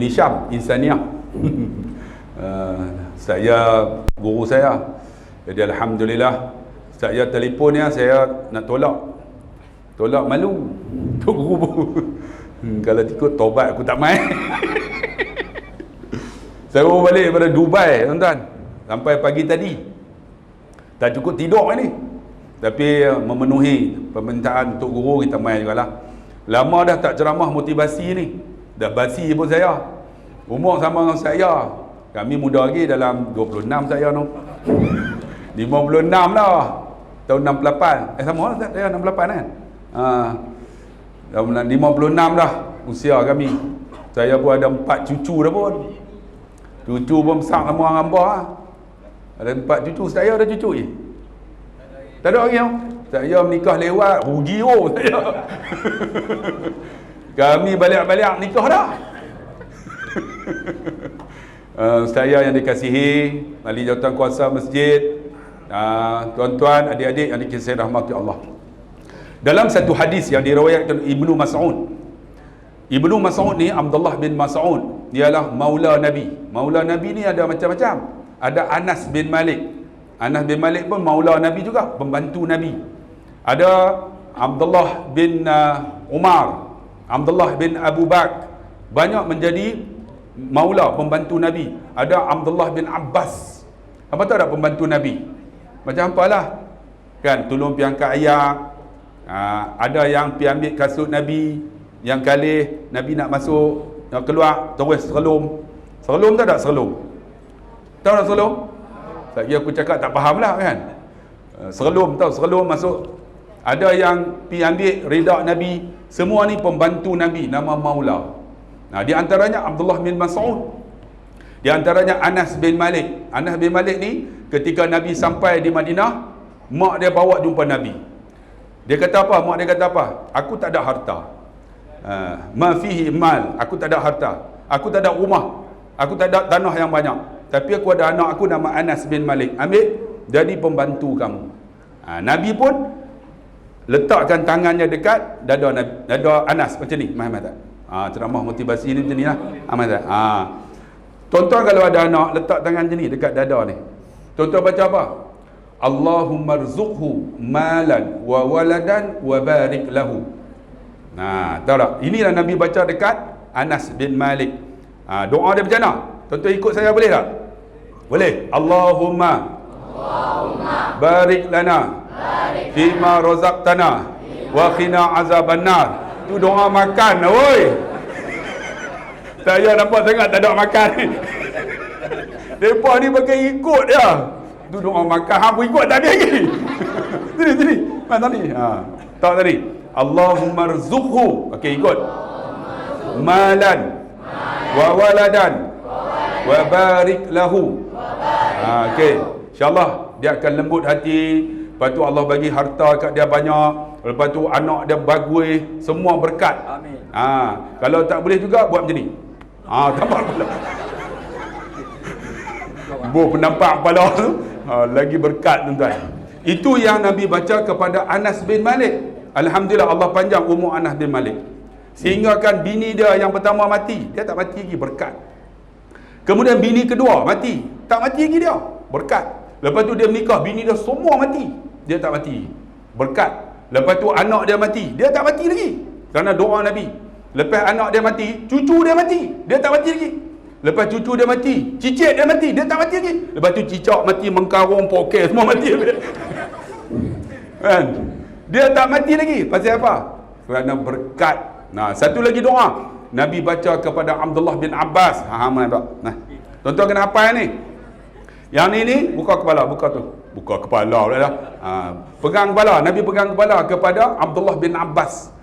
Ini Syam Insaniah. Saya guru saya. Jadi alhamdulillah saya telefon dia, saya nak tolak malu. Tu guru pun kalau ikut tobat aku tak main. Saya baru balik daripada Dubai tuan-tuan, sampai pagi tadi. Tak cukup tidur ni, tapi memenuhi permintaan untuk guru, kita main jugalah. Lama dah tak ceramah motivasi ni, dah basi pun saya. Umur sama dengan saya, kami muda lagi, dalam 26 saya tu. 56 lah, tahun 68. Sama lah saya 68 kan. Tahun 56 dah usia kami. Saya pun ada 4 cucu dah pun. Cucu pun besar sama orang hamba lah. Ada 4 cucu, saya ada cucu je. Tak ada lagi tau. Saya menikah lewat, rugi saya. Kami balik-balik nikah dah. Saya yang dikasihi ahli jawatan kuasa masjid, tuan-tuan, adik-adik yang dikasihi rahmati Allah. Dalam satu hadis yang diriwayatkan Ibnu Mas'ud. Ibnu Mas'ud ni, Abdullah bin Mas'ud, dialah maula Nabi. Maula Nabi ni ada macam-macam. Ada Anas bin Malik. Anas bin Malik pun maula Nabi juga, pembantu Nabi. Ada Abdullah bin Umar, Abdullah bin Abu Bakar, banyak menjadi maula, pembantu Nabi. Ada Abdullah bin Abbas. Apa tahu tak pembantu Nabi? Macam apalah, kan, tolong pi angkat ayak. Ada yang pi ambil kasut Nabi, yang kali Nabi nak masuk, nak keluar, terus serelum. Serelum tahu tak serelum? Tahu tak serelum? Lagi aku cakap tak faham lah kan. Serelum, tahu serelum masuk. Ada yang pi ambil rida Nabi. Semua ni pembantu Nabi, nama maula. Di antaranya Abdullah bin Mas'ud. Di antaranya Anas bin Malik. Anas bin Malik ni ketika Nabi sampai di Madinah, mak dia bawa jumpa Nabi. Dia kata apa? Mak dia kata apa? Aku tak ada harta. Ma fihi mal. Aku tak ada harta. Aku tak ada rumah. Aku tak ada tanah yang banyak. Tapi aku ada anak aku nama Anas bin Malik. Ambil jadi pembantu kamu. Nabi pun letakkan tangannya dekat dada Anas macam ni. Faham tak? Ceramah motivasi ni macam ni lah. Faham tak? Tuan-tuan kalau ada anak, letak tangan macam ni dekat dada ni. Tuan-tuan baca apa? Allahumma rzuqhu malan wa waladan wa barik lahu. Tahu tak? Inilah Nabi baca dekat Anas bin Malik. Doa dia macam mana? Tuan-tuan ikut saya boleh tak? Boleh. Allahumma barik lana fima razaqtana wa qina azabannar. Tu doa makan oi. Saya nampak sangat tak ada makan ni. Depa ni pakai ikut dia. Tu doa makan, hang pun ikut tak ada lagi. Sini. Mana tadi? Tahu tadi. Allahumma rzuqhu. Okey, ikut. Malan wa waladan wa barik lahu. Okey. InsyaAllah dia akan lembut hati. Lepas tu Allah bagi harta kat dia banyak. Lepas tu anak dia bagus. Semua berkat. Amin. Kalau tak boleh juga buat macam ni. Tampak pula. Penampak kepala tu. Lagi berkat tuan-tuan. Itu yang Nabi baca kepada Anas bin Malik. Alhamdulillah Allah panjang umur Anas bin Malik. Sehingga kan bini dia yang pertama mati. Dia tak mati lagi, berkat. Kemudian bini kedua mati. Tak mati lagi dia, berkat. Lepas tu dia menikah, bini dia semua mati. Dia tak mati, berkat. Lepas tu anak dia mati. Dia tak mati lagi, kerana doa Nabi. Lepas anak dia mati, cucu dia mati. Dia tak mati lagi. Lepas cucu dia mati, cicit dia mati. Dia tak mati lagi. Lepas tu cicak mati, mengkarung, poker, semua mati. Kan? Dia tak mati lagi. Pasal apa? Kerana berkat. Satu lagi doa Nabi baca kepada Abdullah bin Abbas. Tuan-tuan kena hafal ni. Yang ni buka kepala, buka tu. Buka kepala pula dah. Pegang kepala, Nabi pegang kepala kepada Abdullah bin Abbas.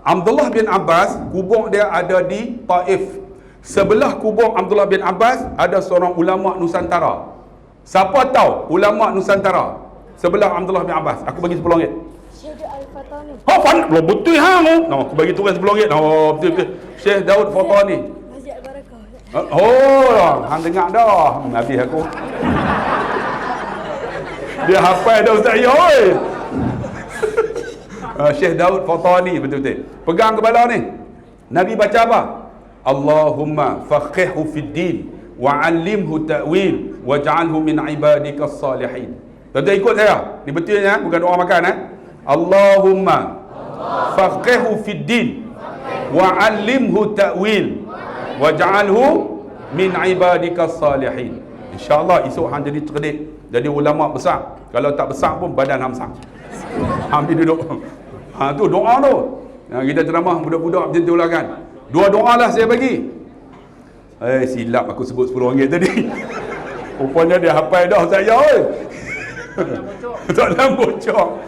Abdullah bin Abbas, kubur dia ada di Taif. Sebelah kubur Abdullah bin Abbas ada seorang ulama Nusantara. Siapa tahu ulama Nusantara sebelah Abdullah bin Abbas? Aku bagi RM10. Syekh Al-Fatani. Belum betul hang. Aku bagi turun RM10. Betul. Syekh Daud Fatani. Masjid Al-Barakah. Hang dengar dah. Habis aku. Dia hafal dah ustaz ya oi. Syekh Daud Fatani betul-betul. Pegang kepala ni. Nabi baca apa? Allahumma faqihhu fid din wa 'allimhu ta'wil waj'alhu min ibadikas salihin. Tuan-tuan ikut saya. Ni betul ya, bukan doa makan Allahumma faqihhu fid din wa 'allimhu ta'wil waj'alhu min ibadikas salihin. InsyaAllah esok hang jadi cerdik, jadi ulama besar. Kalau tak besar pun badan hang besar. Hang pergi duduk. Tu doa tu. Kita ceramah budak-budak macam tu lah kan. Dua doa lah saya bagi. Silap aku sebut RM10 tadi. Rupanya dia hafal dah saya. Tak nak bocor.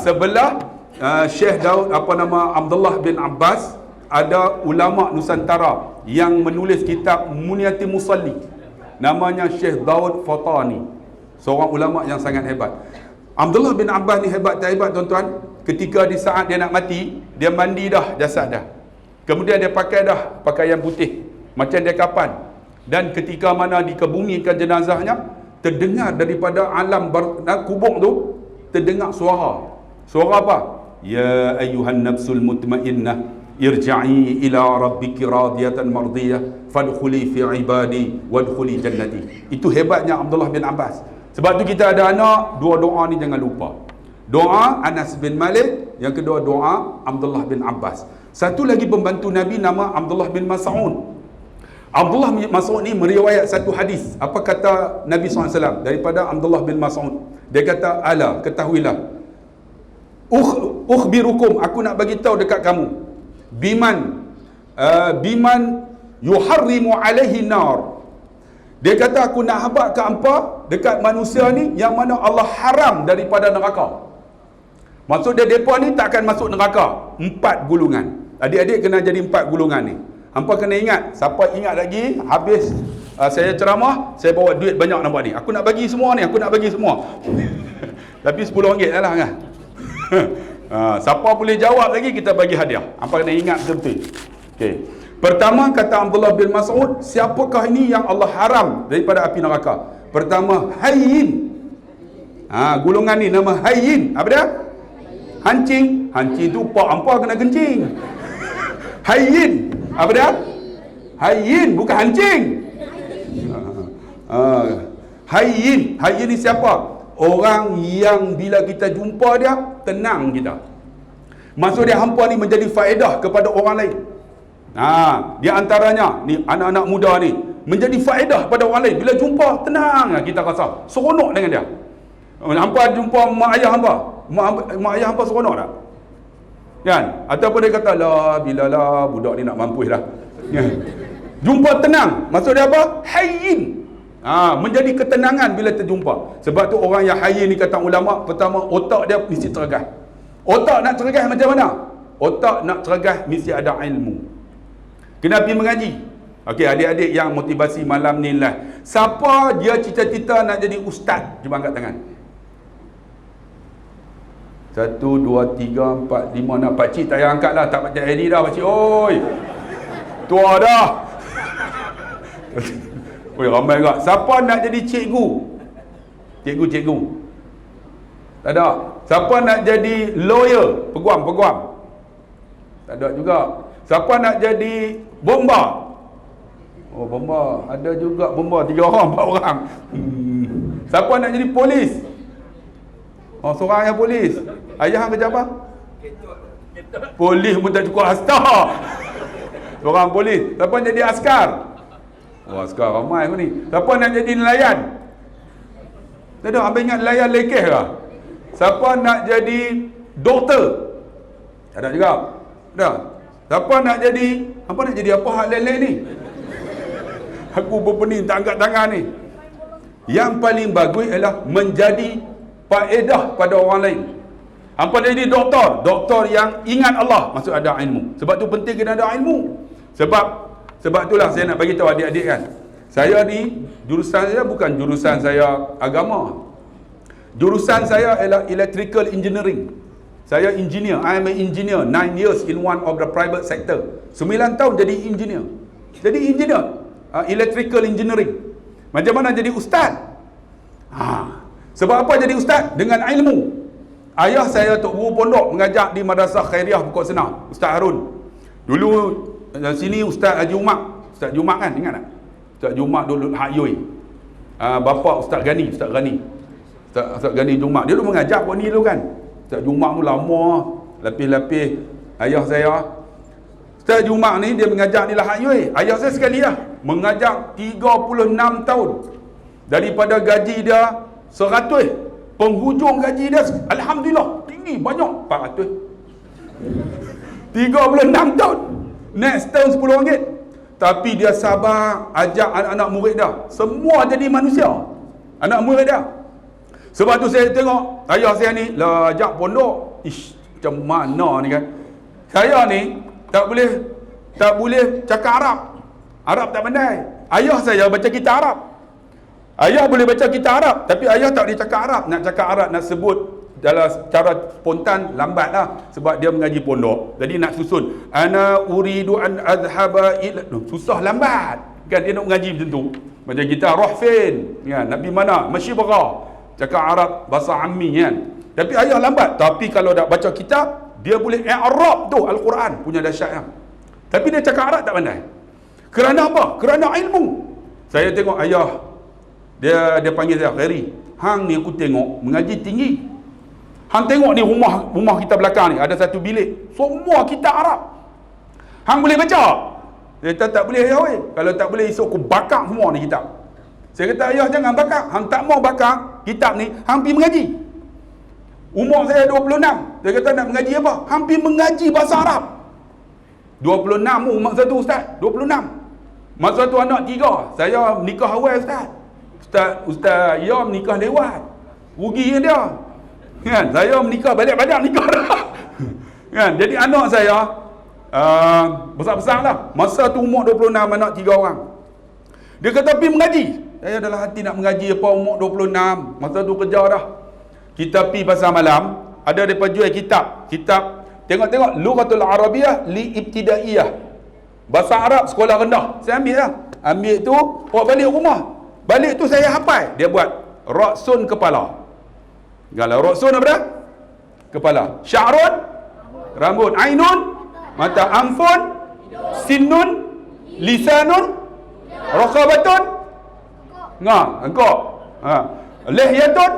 Sebelah Syekh Daud Abdullah bin Abbas, ada ulama Nusantara yang menulis kitab Muniati Musalli. Namanya Syekh Daud Fatani. Seorang ulama yang sangat hebat. Abdullah bin Abbas ni hebat tak hebat tuan-tuan? Ketika di saat dia nak mati, dia mandi dah jasad dah. Kemudian dia pakai dah pakaian putih macam dia kapan. Dan ketika mana dikebumikan jenazahnya, terdengar daripada alam kubur tu, terdengar suara. Suara apa? Ya ayyuhan nafsul mutmainnah, irja'i ila rabbiki radiyatan mardiyah, fadkhuli fi ibadi wadkhuli jannati. Itu hebatnya Abdullah bin Abbas. Sebab tu kita ada anak, dua doa ni jangan lupa. Doa Anas bin Malik, yang kedua doa Abdullah bin Abbas. Satu lagi pembantu Nabi nama Abdullah bin Mas'ud. Abdullah bin Mas'ud ni meriwayat satu hadis. Apa kata Nabi SAW daripada Abdullah bin Mas'ud? Dia kata, ala, ketahuilah, ukhbirukum, aku nak bagi tahu dekat kamu, biman yuharrimu alaihi nar. Dia kata, aku nak habaq ke hampa dekat manusia ni yang mana Allah haram daripada neraka. Maksud dia, mereka ni tak akan masuk neraka. 4 gulungan. Adik-adik kena jadi 4 gulungan ni. Hampa kena ingat. Siapa ingat lagi, habis saya ceramah, saya bawa duit banyak nampak ni. Aku nak bagi semua ni, aku nak bagi semua. Tapi RM10 dah lah kan. Siapa boleh jawab lagi, kita bagi hadiah. Hampa kena ingat betul-betul. Okay. Pertama kata Abdullah bin Mas'ud, siapakah ini yang Allah haram daripada api neraka? Pertama, hayyin. Gulungan ni nama hayyin. Apa dia? Hancing. Hancing tu pak hampa kena kencing. Hayyin. Apa dia? Hayyin, bukan hancing. Hayyin. Hayyin ni siapa? Orang yang bila kita jumpa dia, tenang kita. Maksud dia, hampa ni menjadi faedah kepada orang lain. Di antaranya ni anak-anak muda ni menjadi faedah pada orang lain. Bila jumpa, tenang kita rasa seronok dengan dia. Hampa jumpa mak ayah hampa, mak ayah hampa seronok tak? Kan? Ataupun dia kata, lah bila lah budak ni nak mampus dah. Jumpa tenang. Maksud dia apa? Hayyin. Menjadi ketenangan bila terjumpa. Sebab tu orang yang hayyin ni kata ulama, pertama otak dia mesti cergas. Otak nak cergas macam mana? Otak nak cergas mesti ada ilmu. Kena pergi mengaji. Okey, adik-adik yang motivasi malam ni lah. Siapa dia cita-cita nak jadi ustaz? Cuba angkat tangan. 1, 2, 3, 4, 5, 6. Pakcik tak payah angkat lah. Tak macam Eddie dah pakcik. Oi, tua dah. Oi, ramai juga. Siapa nak jadi cikgu? Cikgu. Tak ada. Siapa nak jadi lawyer? Peguam. Tak ada juga. Siapa nak jadi bomba? Oh, bomba. Ada juga bomba. 3 orang, 4 orang. Siapa nak jadi polis? Oh, seorang yang polis. Ayah kerja apa? Polis pun tak cukup hasta. Seorang polis. Siapa nak jadi askar? Oh, askar ramai pun ni. Siapa nak jadi nelayan? Tak ada. Abang ingat nelayan lekeh lah. Siapa nak jadi doktor? Tak ada juga. Tak. Siapa nak jadi apa hal lain-lain ni? Aku berpening tak angkat tangan ni. Yang paling bagus ialah menjadi faedah pada orang lain. Hampa jadi doktor yang ingat Allah, maksud ada ilmu. Sebab tu penting kena ada ilmu. Sebab itulah saya nak bagi tahu adik-adik kan. Saya ni jurusan saya bukan jurusan saya agama. Jurusan saya ialah electrical engineering. Saya engineer. I am an engineer. 9 years in one of the private sector. 9 tahun jadi engineer. Jadi engineer. Electrical engineering. Macam mana jadi ustaz? Sebab apa jadi ustaz? Dengan ilmu. Ayah saya Tok Guru Pondok mengajar di Madrasah Khairiah Pokok Senang, Ustaz Harun. Dulu sini Ustaz Haji Umar. Ustaz Jumat kan, ingat tak? Ustaz Jumat dulu Hak Yoi. Bapa Ustaz Gani. Ustaz Gani Jumat. Dia dulu mengajar buat ni dulu kan. Ustaz Jumat tu lama, lapis-lapis ayah saya. Ustaz Jumat ni dia mengajar di Lahad Yoi. Ayah saya sekali lah mengajar 36 tahun. Daripada gaji dia 100, penghujung gaji dia alhamdulillah tinggi, banyak 400. 36 tahun. Next tahun RM10. Tapi dia sabar ajak anak-anak murid dia. Semua jadi manusia. Anak murid dia. Sebab tu saya tengok ayah saya ni lah ajak pondok. Ish, macam mana ni kan. Saya ni tak boleh cakap Arab. Arab tak pandai. Ayah saya baca kitab Arab. Ayah boleh baca kitab Arab, tapi ayah tak boleh cakap Arab. Nak cakap Arab, nak sebut dalam cara spontan lambat lah, sebab dia mengaji pondok. Jadi nak susun ana uridu an azhaba ila, susah lambat kan, dia nak mengaji macam tu. Macam kita Rahfin kan, Nabi mana Masyibra cakap Arab bahasa ammi kan. Tapi ayah lambat. Tapi kalau dah baca kitab, dia boleh i'rab tu Al-Quran punya dahsyatnya. Tapi dia cakap Arab tak pandai. Kerana apa? Kerana ilmu. Saya tengok ayah, dia panggil saya, Khairi, hang ni aku tengok mengaji tinggi. Hang tengok ni rumah kita belakang ni ada satu bilik, semua kitab Arab. Hang boleh baca? Dia kata tak boleh ayah weh. Kalau tak boleh esok aku bakar semua ni kitab. Saya kata ayah jangan bakar. Hang tak mau bakar kitab ni, hang pergi mengaji. Umur saya 26. Dia kata nak mengaji apa? Hang pergi mengaji bahasa Arab. 26 umur satu ustaz, 26. Masa tu anak 3. Saya nikah awal ustaz. Ustaz ya menikah lewat. Rugi dia. Kan? Saya menikah balik-balik nikah dah. Kan? Jadi anak saya besar-besar lah. Masa tu umur 26, anak 3 orang. Dia kata pergi mengaji. Saya dalam hati nak mengaji apa umur 26. Masa tu kerja dah. Kita pergi pasar malam, ada mereka jual kitab. Tengok-tengok Lughatul Arabiyyah li Ibtidaiyah. Bahasa Arab sekolah rendah. Saya ambil lah. Ambil tu, bawa balik rumah. Balik tu saya hafal. Dia buat Ra'sun kepala. Kalau Ra'sun apa dah? Kepala. Sya'run rambut. Ainun mata. Anfun Sinnun Lisanun Raqabatun engkau. Lihyatun.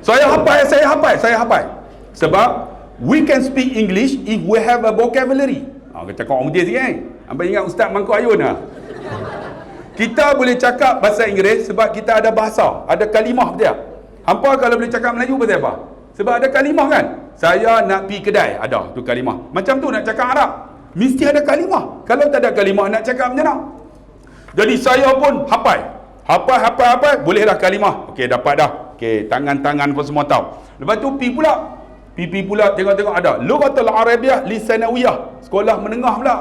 Saya hafal. Sebab we can speak English if we have a vocabulary. Kita cakap orang Mutiara sikit kan. Abang ingat Ustaz Mangkuk Ayun lah. Kita boleh cakap bahasa Inggeris sebab kita ada bahasa, ada kalimah dia. Hampa kalau boleh cakap Melayu pasal apa? Sebab ada kalimah kan. Saya nak pergi kedai, ada tu kalimah. Macam tu nak cakap Arab, mesti ada kalimah. Kalau tak ada kalimah nak cakap macam mana? Jadi saya pun hafal, bolehlah kalimah. Okey, dapat dah. Okey, tangan-tangan pun semua tahu. Lepas tu pergi pula tengok-tengok ada Lughatul Arabiyyah li Sanawiyah, sekolah menengah pula.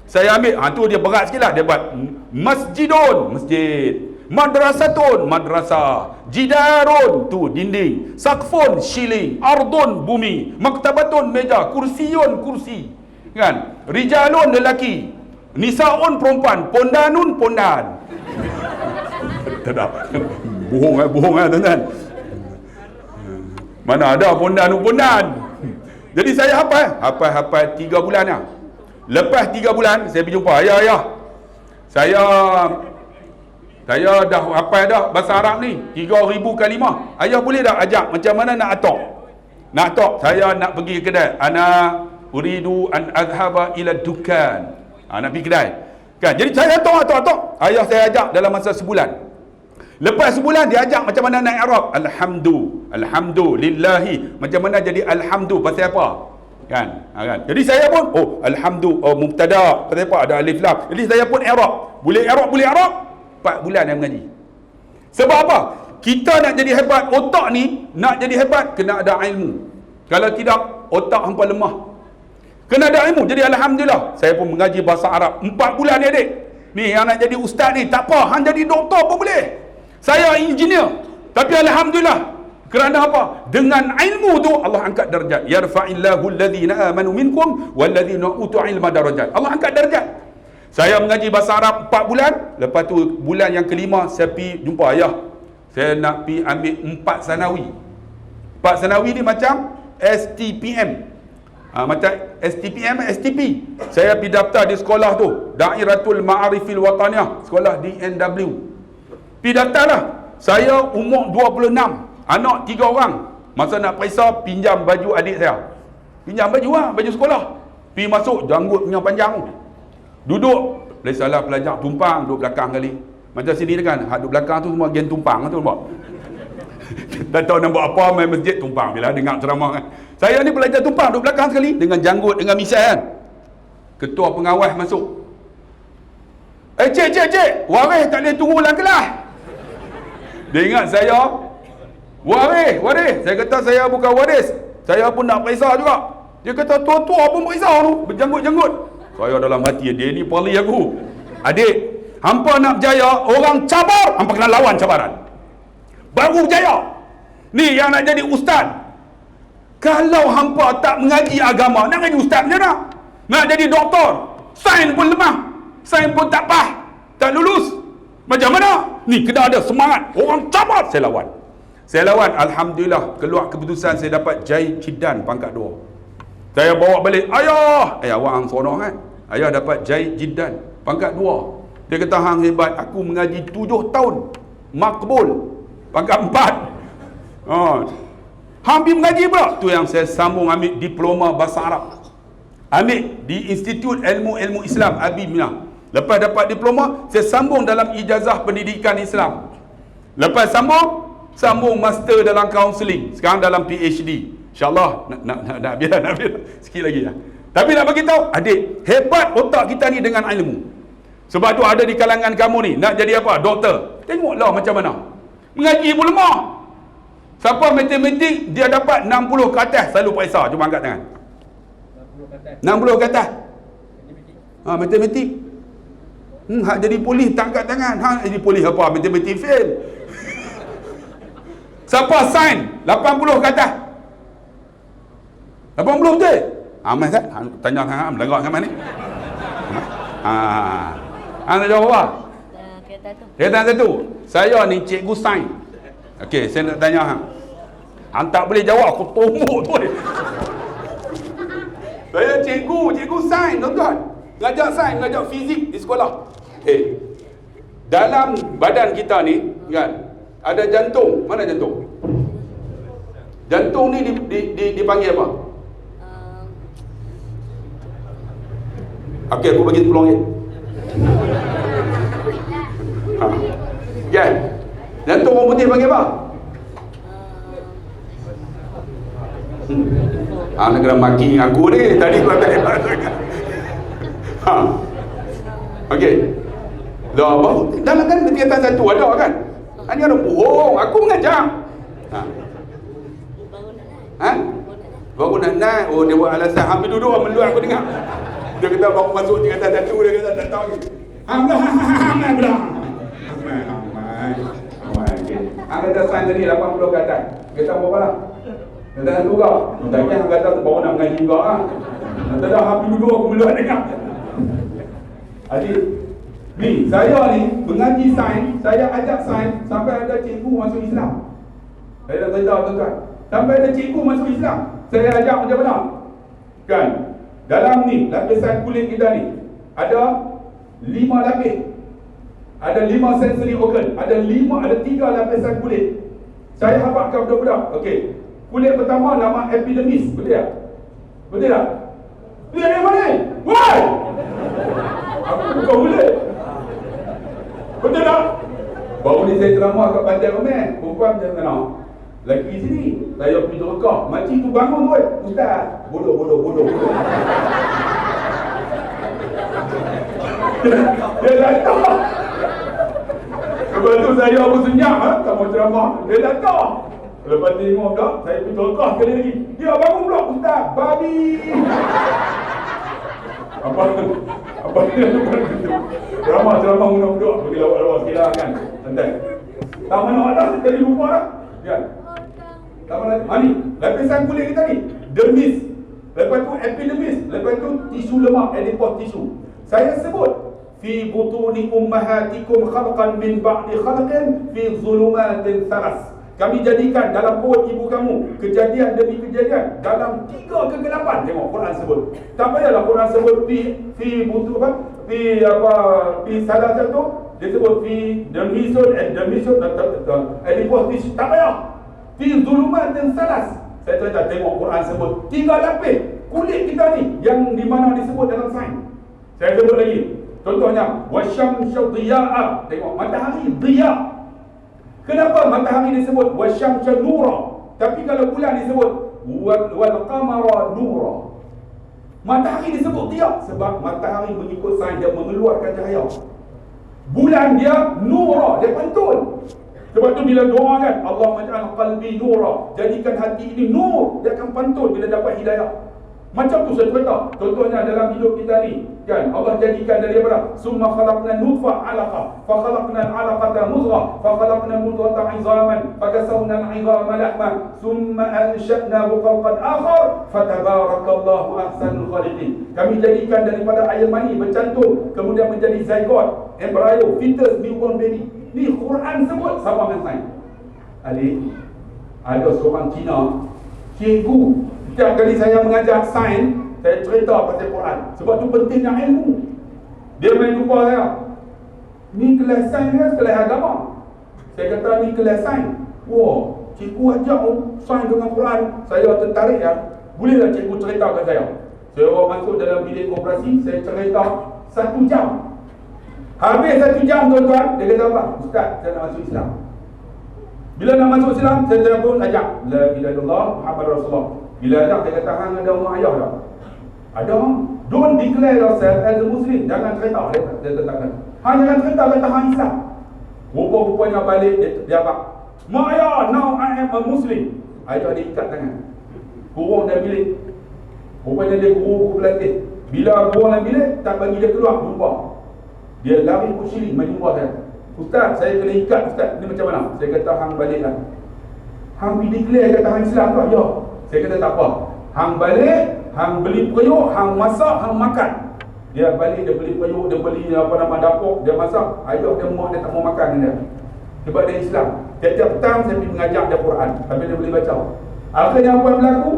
Saya ambil, tu dia berat sikit lah. Dia buat masjidun, masjid. Madrasatun, madrasah. Jidarun, tu dinding. Saqfun, shilling. Ardun, bumi. Maktabatun, meja. Kursiyun, kursi. Kan? Rijalun, lelaki. Nisaun, perempuan. Pondanun, pondan. Tak. Bohong tuan-tuan. Mana ada pondan. Jadi saya hafal 3 bulan lah. Lepas 3 bulan saya pergi jumpa ayah. Saya dah hafal dah bahasa Arab ni 3,000 kalimah. Ayah boleh dah ajak macam mana nak atok. Saya nak pergi kedai. Ana uridu an azhaba ila dukan. Nak pergi kedai. Kan? Jadi saya atok. Ayah saya ajak dalam masa sebulan. Lepas sebulan dia ajak macam mana nak i'rab. Alhamdulillahi. Macam mana jadi alhamdu pasal apa? Kan? Jadi saya pun mubtada pasal apa? Ada alif lam. Jadi saya pun i'rab. Boleh i'rab 4 bulan yang mengaji. Sebab apa? Kita nak jadi hebat, otak ni nak jadi hebat kena ada ilmu. Kalau tidak, otak hampa lemah. Kena ada ilmu. Jadi alhamdulillah saya pun mengaji bahasa Arab 4 bulan ni adik. Ni yang nak jadi ustaz ni tak apa, hang jadi doktor pun boleh. Saya engineer. Tapi alhamdulillah. Kerana apa? Dengan ilmu tu Allah angkat darjat. Yarfa'illahu alladhina amanu minkum walladhina utul ilma darajat. Allah angkat darjat. Saya mengaji bahasa Arab 4 bulan. Lepas tu bulan yang kelima saya pergi jumpa ayah. Saya nak pergi ambil 4 sanawi. 4 sanawi ni macam STPM. Macam STPM, STP. Saya pergi daftar di sekolah tu, Dairatul Ma'arifil Wataniyah, sekolah DNW. Pergi daftar lah. Saya umur 26, anak 3 orang. Masa nak periksa, pinjam baju adik saya. Pinjam baju lah, baju sekolah. Pergi masuk, janggut punya panjang. Duduk, boleh salah pelajar, tumpang, duduk belakang kali. Macam sini kan, duduk belakang tu semua gen tumpang tu nampak. Tak tahu nak buat apa, main masjid tumpang bila dengar ceramah kan. Saya ni pelajar tumpang duduk belakang sekali dengan janggut, dengan misai kan. Ketua pengawas masuk. Cik, waris tak boleh tunggu dalam kelas. Dia ingat saya waris. Saya kata saya bukan waris, saya pun nak periksa juga. Dia kata tua-tua pun periksa tu, berjanggut-janggut. Saya dalam hati, dia ni pali aku. Adik, hampa nak berjaya, orang cabar, hampa kena lawan cabaran. Baru berjaya. Ni yang nak jadi ustaz. Kalau hampa tak mengaji agama, nak jadi ustaz macam mana? Nak jadi doktor, sains pun lemah, sains pun tak pas, tak lulus. Macam mana? Ni kena ada semangat. Orang cabar, saya lawan. Saya lawan, alhamdulillah, keluar keputusan saya dapat Jai Jidan pangkat 2. Saya bawa balik, ayah awak hang seronok kan? Ayah dapat Jai Jidan pangkat 2. Dia kata hang hebat, aku mengaji 7 tahun, makbul pangkat 4. Hampir mengaji pula. Tu yang saya sambung ambil diploma bahasa Arab. Ambil di Institut Ilmu Islam Abi Minah. Lepas dapat diploma, saya sambung dalam ijazah pendidikan Islam. Lepas sambung master dalam kaunseling. Sekarang dalam PhD. InsyaAllah nak biar sikit lagi lah. Tapi nak bagi tahu, adik, hebat otak kita ni dengan ilmu. Sebab tu ada di kalangan kamu ni, nak jadi apa? Doktor. Tengoklah macam mana. Mengaji pun lemah. Siapa matematik dia dapat 60 ke atas, selalu periksa. Cuba angkat tangan. 60 ke atas. Matematik. Hak jadi polis tak angkat tangan. Hak jadi polis apa? Matematik fail. Siapa sains 80 ke atas? 80 betul? Amal tak? Tanya hang melengak sama ni. Nak jawab apa? Kereta satu. Saya ni cikgu sains. Okey, saya nak tanya hang. Hang tak boleh jawab, aku tombok tu. Saya cikgu sains, tuan-tuan. Ngajar sains, ngajar fizik di sekolah. Dalam badan kita ni kan ada jantung. Mana jantung? Jantung ni dipanggil apa? Okey, aku bagi 10 ringgit. Kan? Jantung orang putih panggil apa? Nak kena maki dengan aku ni. Tadi aku tak hebat. Okey. Dah baru dalam kan tingkatan 1 ada kan? Hanya ada bohong. Aku mengajar. Baru nak naik. Oh, dia buat alasan. Hampir duduk meluat aku dengar. Dia kata baru masuk tingkatan 1. Dia kata tak tahu lagi. Hamlah. Hang kata sains tadi 80 ke atas. Kita berapa lah? Kita dah juga. Tapi hang kata baru nak mengaji juga lah. Nanti dah habis duduk aku meluat dengar. Adik, ni saya ni mengaji sains, saya ajak sains sampai ada cikgu masuk Islam. Saya dah cerita tuan-tuan. Sampai ada cikgu masuk Islam. Saya ajak macam mana? Kan? Dalam ni, lapisan kulit kita ni ada 5 lapis. Ada 5 sensory organ. Ada 3 lapisan kulit. Saya habakkan budak-budak. Okey. Kulit pertama nama epidermis. Betul tak? Betul tak? Betul yang mana? Why? Aku bukan kulit. Betul tak? Baru ni saya ceramah kat Pantai Romen. Perempuan macam mana? Lagi sini. Saya pergi rekah. Makcik tu bangun tu. Ustaz. Bodoh. Dia datang. Lepas tu saya pun senyap sama ceramah. Dia datang. Lepas tengok tak, saya pergi rekah sekali lagi. Dia bangun pula, Ustaz, babi. Apa dia ceramah budak-budak. Bagi lawak-lawak sikit lah kan. Santai. Tak mana atas, jadi lupa lah. Kan? Tak mana, ni, lapisan kulit kita ni. Dermis. Lepas tu epidermis. Lepas tu tisu lemak, adipose tisu. Saya sebut fi butuni ummahatikum khalqan min ba'di khalqin fi zulumatin thalas. Kami jadikan dalam perut ibu kamu kejadian demi kejadian kejadian dalam 3 kegelapan. Tengok Quran sebut. Tak payahlah Quran sebut fi butu apa? Fi salah satu dia sebut fi demisud alipotis. Tak payah. Fi zulumat dan salas. Saya cerita tengok Quran sebut 3 lapis kulit kita ni yang di mana disebut dalam sains. Saya sebut lagi. Contohnya wasyamsu dhiya'a. Tengok matahari dhiya'. Kenapa matahari disebut wasyamsu nura? Tapi kalau bulan disebut wal qamara nura. Matahari disebut dia sebab matahari mengikut sains dia mengeluarkan cahaya. Bulan dia nura, dia pantun. Sebab tu bila doa kan, Allahumma ja'al qalbi nura, jadikan hati ini nur, dia akan pantun bila dapat hidayah. Macam tu saya cerita. Contohnya dalam hidup kita ni, kan Allah jadikan dari apa? Summa khalaqna nutfah 'alaqah, fa khalaqna al-'alaqata mudghah, fa khalaqna mudghata 'idhaman, fa kasawna al-'idhama lahma, summa ansha'nahu khalqan akhar, fa tabarakallahu ahsanul khaliqin. Kami jadikan daripada air mani bercantum, kemudian menjadi zygote, embryo, fetus, newborn baby. Ni Quran sebut sama dengan sains. Ali, ada seorang Cina, cikgu. Setiap kali saya mengajar sains, saya cerita pasal Quran. Sebab tu pentingnya ilmu. Dia main jumpa saya. Ni kelas sains ke kelas agama? Saya kata ni kelas sains. Wah, cikgu ajak sains dengan Quran. Saya tertarik ya. Bolehlah cikgu cerita kat saya. Saya masuk dalam bilik koperasi, saya cerita 1 jam. Habis 1 jam tuan-tuan, dia kata apa? Ustaz, saya nak masuk Islam. Bila nak masuk Islam, saya pun ajak la ilaha illallah Muhammad Rasulullah. Bila ajak, dia kata hang ada mak ayah tak? Ada. Don't declare yourself as a Muslim. Jangan cerita. Dia katakan. Hang jangan cerita kata hang Islam. Rupa-rupanya balik dia abang. Mak ayah, now I am a Muslim. Ayah dia ikat tangan. Kurung dalam bilik. Rupanya dia guru pelatih. Bila kurung dalam bilik, tak bagi dia keluar, jumpa. Dia lari pusing, menjumpa saya. Ustaz, saya kena ikat Ustaz. Ini macam mana? Saya kata hang baliklah. Hang pergi declare kata hang Islam tak? Ya. Saya kata tak apa. Hang balik, hang beli periuk, hang masak, hang makan. Dia balik, dia beli periuk, dia beli apa nama dapur, dia masak. Ayah dia, mak dia tak mau makan dia. Sebab dia Islam. Tiap-tiap petang saya pergi mengajar dia Quran. Tapi dia boleh baca. Akhirnya apa yang berlaku?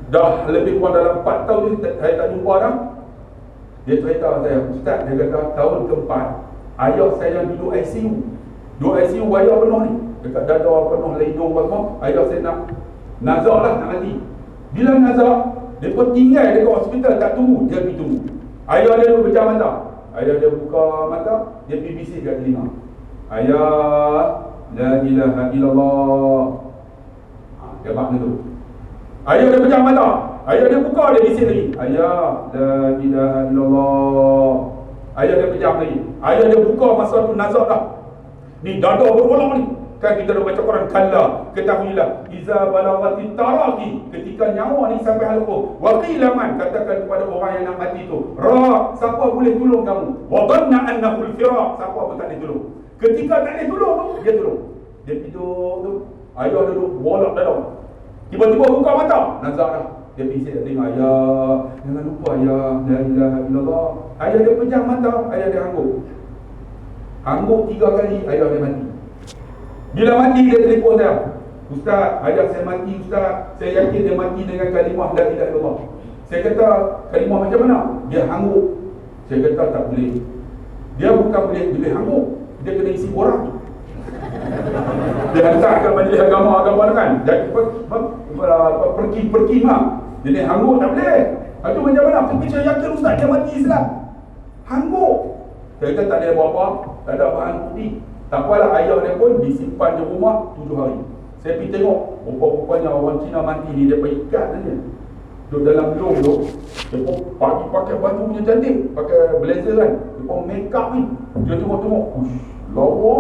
Dah lebih kurang dalam 4 tahun saya tak jumpa dah. Dia cerita saya, Ustaz, dia kata tahun keempat, ayah saya yang duduk ICU. Duduk ICU, ayah penuh ni. Dekat dada penuh, hidung apa. Ayah saya nak nazar lah, nak mati. Bila nazar, dia pun tinggal dekat hospital, tak tunggu, dia pergi tunggu. Ayah dia duduk pecah mata. Ayah dia buka mata, dia pergi bisik kat telinga. Ayah, la ilaha illallah. Dia bak tu. Ayah dia pecah mata. Ayah dia buka, dia bisik lagi. Ayah, la ilaha illallah. Ayah dia pejam lagi. Ayah dia buka masa tu nazar dah. Ni dada berulang ni. Kan kita dah baca Quran, kalla, ketahuilah, iza balagati taraqi, ketika nyawa ni sampai halqum, wa qila man, katakan kepada orang yang nak mati tu, ra, siapa boleh tolong kamu? Wa dhanna annahu al-firaq, siapa pun tak boleh tolong. Ketika tak boleh tolong tu, dia tolong. Dia tidur tu, ayah duduk bolak dada. Tiba-tiba buka mata, nazar dah. Dia bisik tengok, ayah, jangan lupa ayah, la ilaha illallah. Ayah dia pejam mata, ayah dia hangguk. Hangguk 3 kali, ayah dia mati. Bila mati, dia telefon saya. Ustaz, ayah saya mati Ustaz. Saya yakin dia mati dengan kalimah la ilaha illallah. Saya kata, kalimah macam mana? Dia hangguk. Saya kata tak boleh. Dia bukan boleh hangguk, dia kena isi orang. Dia hantar ke majlis agama kan. Jadi pergi mah. Jadi hangguk tak boleh. Itu macam mana? Tapi saya yakin Ustaz dia mati Islam. Hangguk. Saya kata tak ada apa-apa, tak ada bahan bukti. Tak apalah, ayah dia pun disimpan di rumah 7 hari. Saya pergi tengok, rupa-rupanya orang Cina mati ni, dia ikat saja. Duduk dalam lung tu, dia pun pakai baju punya cantik, pakai blazer kan. Dia pun make up ni. Dia tengok-tengok, ush, lawa.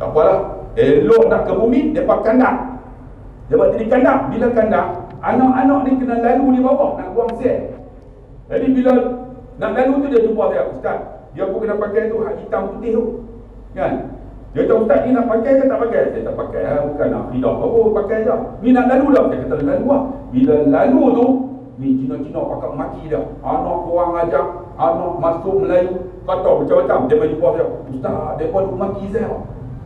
Tak apalah, elok nak ke bumi, dia pakai kandang. Dia buat jadi kandang. Bila kandang, anak-anak ni kena lalu di bawah, nak buang sel. Jadi bila nak lalu tu, dia jumpa saya, Ustaz, dia pun kena pakai tu, hitam putih tu. Kan? Dia kata, Ustaz ni nak pakai ke tak pakai? Saya tak pakai lah, bukan nak hidup apa, pakai je. Ni nak lalu dah. Saya kata lalu lah. Bila lalu tu, ni Cina-Cina pakai maki dah. Anak korang ajak, anak masuk Melayu, kata macam-macam. Dia bagi jumpa saya, Ustaz, dia pun maki saya.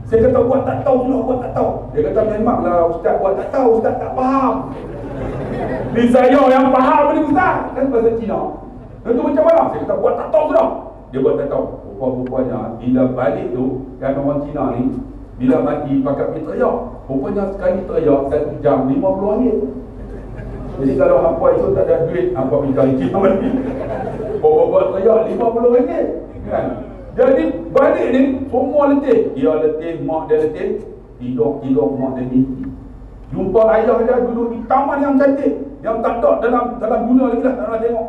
Saya kata, buat tak tahu pula, buat tak tahu. Dia kata, memanglah Ustaz buat tak tahu, Ustaz tak faham. Ni saya yang faham ni Ustaz. Kan bahasa Cina. Itu macam mana? Saya kata buat tak tahu sudah. Dia buat tak tahu. Rupanya bila balik tu, kan orang Cina ni, bila mati pakat pergi teriak. Rupanya sekali teriak 1 jam RM50. Jadi kalau hampa esok tak ada duit, hampa pergi kali Cina mati. Buat teriak RM50. Kan? Jadi balik ni, semua letih. Dia letih, mak dia letih. Tidur mak dia mimpi. Jumpa ayah dia duduk di taman yang cantik, yang tak ada dalam dunia lagi lah, tak nak tengok.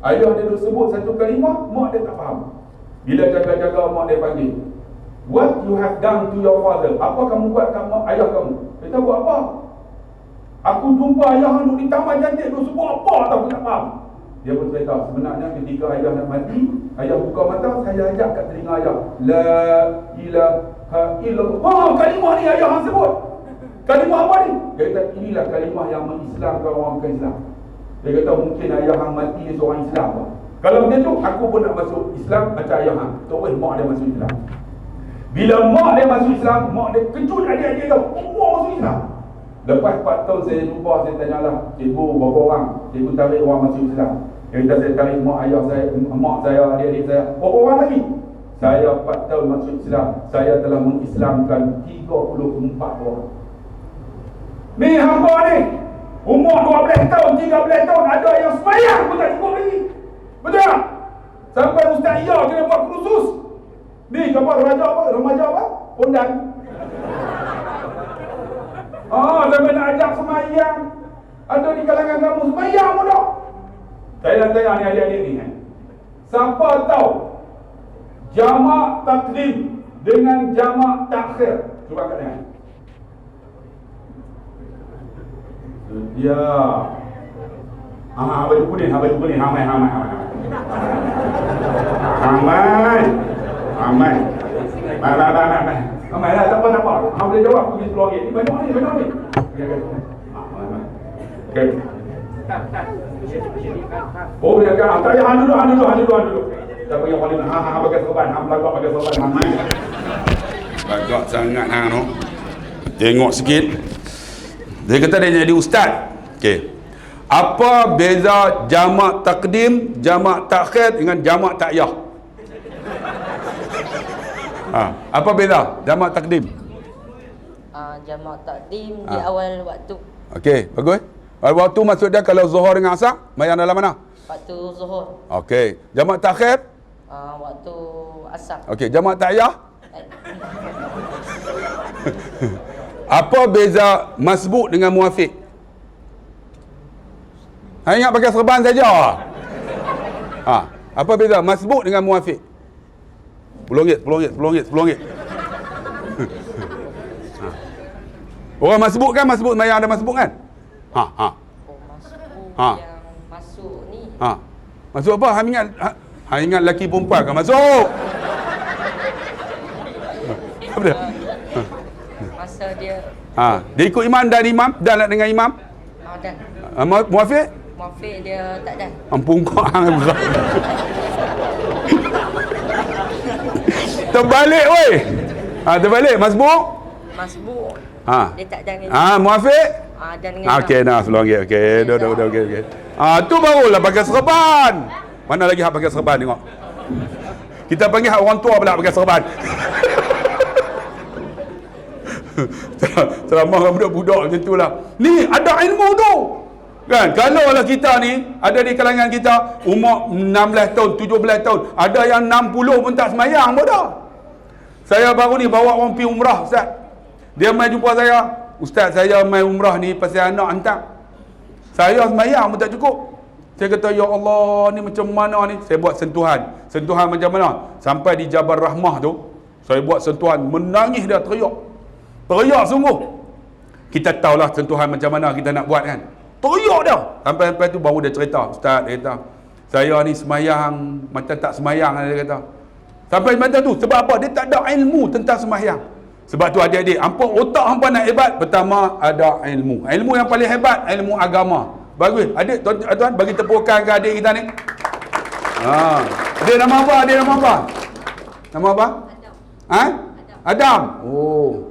Ayah dia duduk sebut satu kalimah, mak dia tak faham. Bila jaga-jaga mak dia panggil, "What you have done to your father?" Apa kamu buat kat ayah kamu? Dia buat apa? Aku jumpa ayah duduk di taman cantik, duduk sebut apa tak aku tak faham. Dia pun cerita, sebenarnya ketika ayah nak mati, ayah buka mata, saya ajak kat telinga ayah, "La ilaha illallah." Kalimah ni ayah yang sebut. Kalimah apa ni? Dia kata, inilah kalimah yang mengislamkan orang bukan Islam. Dia kata, mungkin ayah hang mati ni seorang Islam. Kalau macam tu, aku pun nak masuk Islam macam ayah hang. Terus mak dia masuk Islam. Bila mak dia masuk Islam, mak dia kejut adik-adik dia, semua masuk Islam. Lepas 4 tahun saya jumpa, saya tanyalah, "Cikgu berapa orang?" Cikgu tarik orang masuk Islam. Dia kata, "Saya tarik mak ayah saya, mak saya, adik-adik saya." "Berapa orang lagi?" "Saya 4 tahun masuk Islam, saya telah mengislamkan 34 orang." Ni hamba ni umur 12 tahun, 13 tahun, ada yang sembahyang pun tak cukup lagi. Betul tak? Sampai Ustaz Ia kena buat kursus. Ni remaja apa? Pondan. Sampai nak ajak sembahyang. Ada di kalangan kamu sembahyang pun tak. Saya nak tanya ni adik-adik ni siapa tahu jamak takdim dengan jamak takhir? Cuba kat dengar. Ya. Baju kuning, hamai. Hamai lah, tak apa. Hang boleh jawab, pergi RM10. Ni banyak ni. Okey. Oh, dia kata, tak payah, hang duduk. Tak payah paling, hang pakai serban, hang belagak pakai serban, hamai. Belagak sangat hang tu. Tengok sikit. Dia kata dia jadi ustaz. Okey. Apa beza jamak takdim, jamak takhir dengan jamak takyah? Apa beza jamak takdim? Jamak takdim di awal waktu. Okey, bagus. Awal waktu maksud dia kalau zuhur dengan asar, sembahyang dalam mana? Waktu zuhur. Okey. Jamak takhir? Waktu asar. Okey, jamak takyah? Apa beza masbuk dengan muafiq? Hang ingat pakai serban saja. Apa beza masbuk dengan muafiq? RM10. Orang masbuk kan, masbuk sembahyang ada masbuk kan? Masbuk yang masuk ni. Masuk apa? Hang ingat lelaki perempuan kan masuk? Apa dia? Masa dia Dia ikut imam dan nak dengan imam? dan Muafiq? Muafiq dia tak dan. Ampun kau hang berat. Terbalik weh. Terbalik masbuk? Masbuk. Dia tak dan dengan. Muafiq? Dan dengan. Okey, nah RM10. Okey, dah okey. Tu barulah pakai serban. Mana lagi hak pakai serban tengok. Kita panggil hak orang tua pula pakai serban. Ceramah dengan budak-budak macam tu lah. Ni ada ilmu tu kan. Kalau lah kita ni ada di kalangan kita umur 16 tahun 17 tahun, ada yang 60 pun tak semayang pun dah. Saya baru ni bawa orang pergi umrah Ustaz. Dia mai jumpa saya, "Ustaz, saya mai umrah ni pasal anak hantar. Saya semayang pun tak cukup." Saya kata, "Ya Allah, ni macam mana ni?" Saya buat sentuhan macam mana? Sampai di Jabal Rahmah tu, saya buat sentuhan, menangis dia, teriak sungguh. Kita tahulah sentuhan macam mana kita nak buat kan. Teriak dia. Sampai tu baru dia cerita. "Ustaz," dia kata, "saya ni semayang macam tak semayang," dia kata. Sampai macam tu. Sebab apa? Dia tak ada ilmu tentang semayang. Sebab tu adik-adik, hampa otak hampa nak hebat, pertama ada ilmu. Ilmu yang paling hebat, ilmu agama. Bagus. Adik, tuan-tuan, bagi tepukan ke adik kita ni. Adik nama apa? Nama apa? Adam. Oh.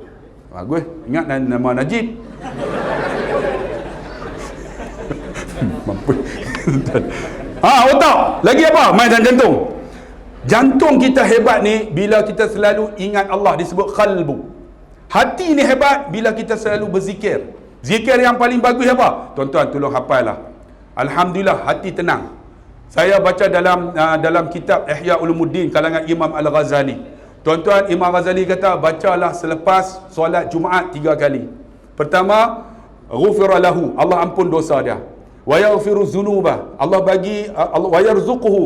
Bagus. Ingat nama Najib. Mampu. Otak. Lagi apa? Main dan jantung. Jantung kita hebat ni bila kita selalu ingat Allah, disebut qalbu. Hati ni hebat bila kita selalu berzikir. Zikir yang paling bagus apa? Tuan-tuan tolong hafal lah. Alhamdulillah, hati tenang. Saya baca dalam kitab Ihya Ulumuddin kalangan Imam Al-Ghazali. Tuan-tuan, Imam Ghazali kata bacalah selepas solat Jumaat 3 kali. Pertama, ghufira lahu, Allah ampun dosa dia. Wa yaghfiru dzunubah, Allah bagi wa yarzuquhu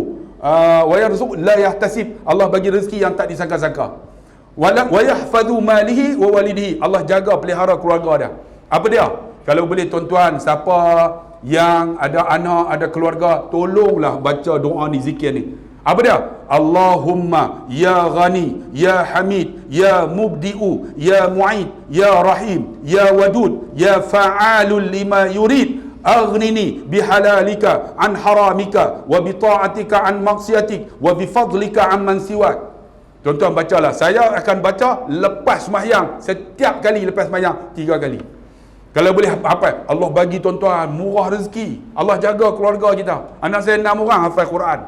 wa yarzuq la yahtasib, Allah bagi rezeki yang tak disangka-sangka. Wa yahfazu malihi wa walidihi, Allah jaga pelihara keluarga dia. Apa dia? Kalau boleh tuan-tuan, siapa yang ada anak, ada keluarga, tolonglah baca doa ni, zikir ni. Apa dia? Allahumma ya ghani ya hamid ya mubdi'u ya mu'id ya rahim ya wadud ya fa'alul lima yurid aghnini bihalalika an haramika wa bita'atika an maksiatik wa bifadlika amman siwak. Tuan-tuan bacalah. Saya akan baca lepas sembahyang. Setiap kali lepas sembahyang 3 kali. Kalau boleh hafal. Allah bagi tuan-tuan murah rezeki. Allah jaga keluarga kita. Anak saya 6 orang hafal Quran.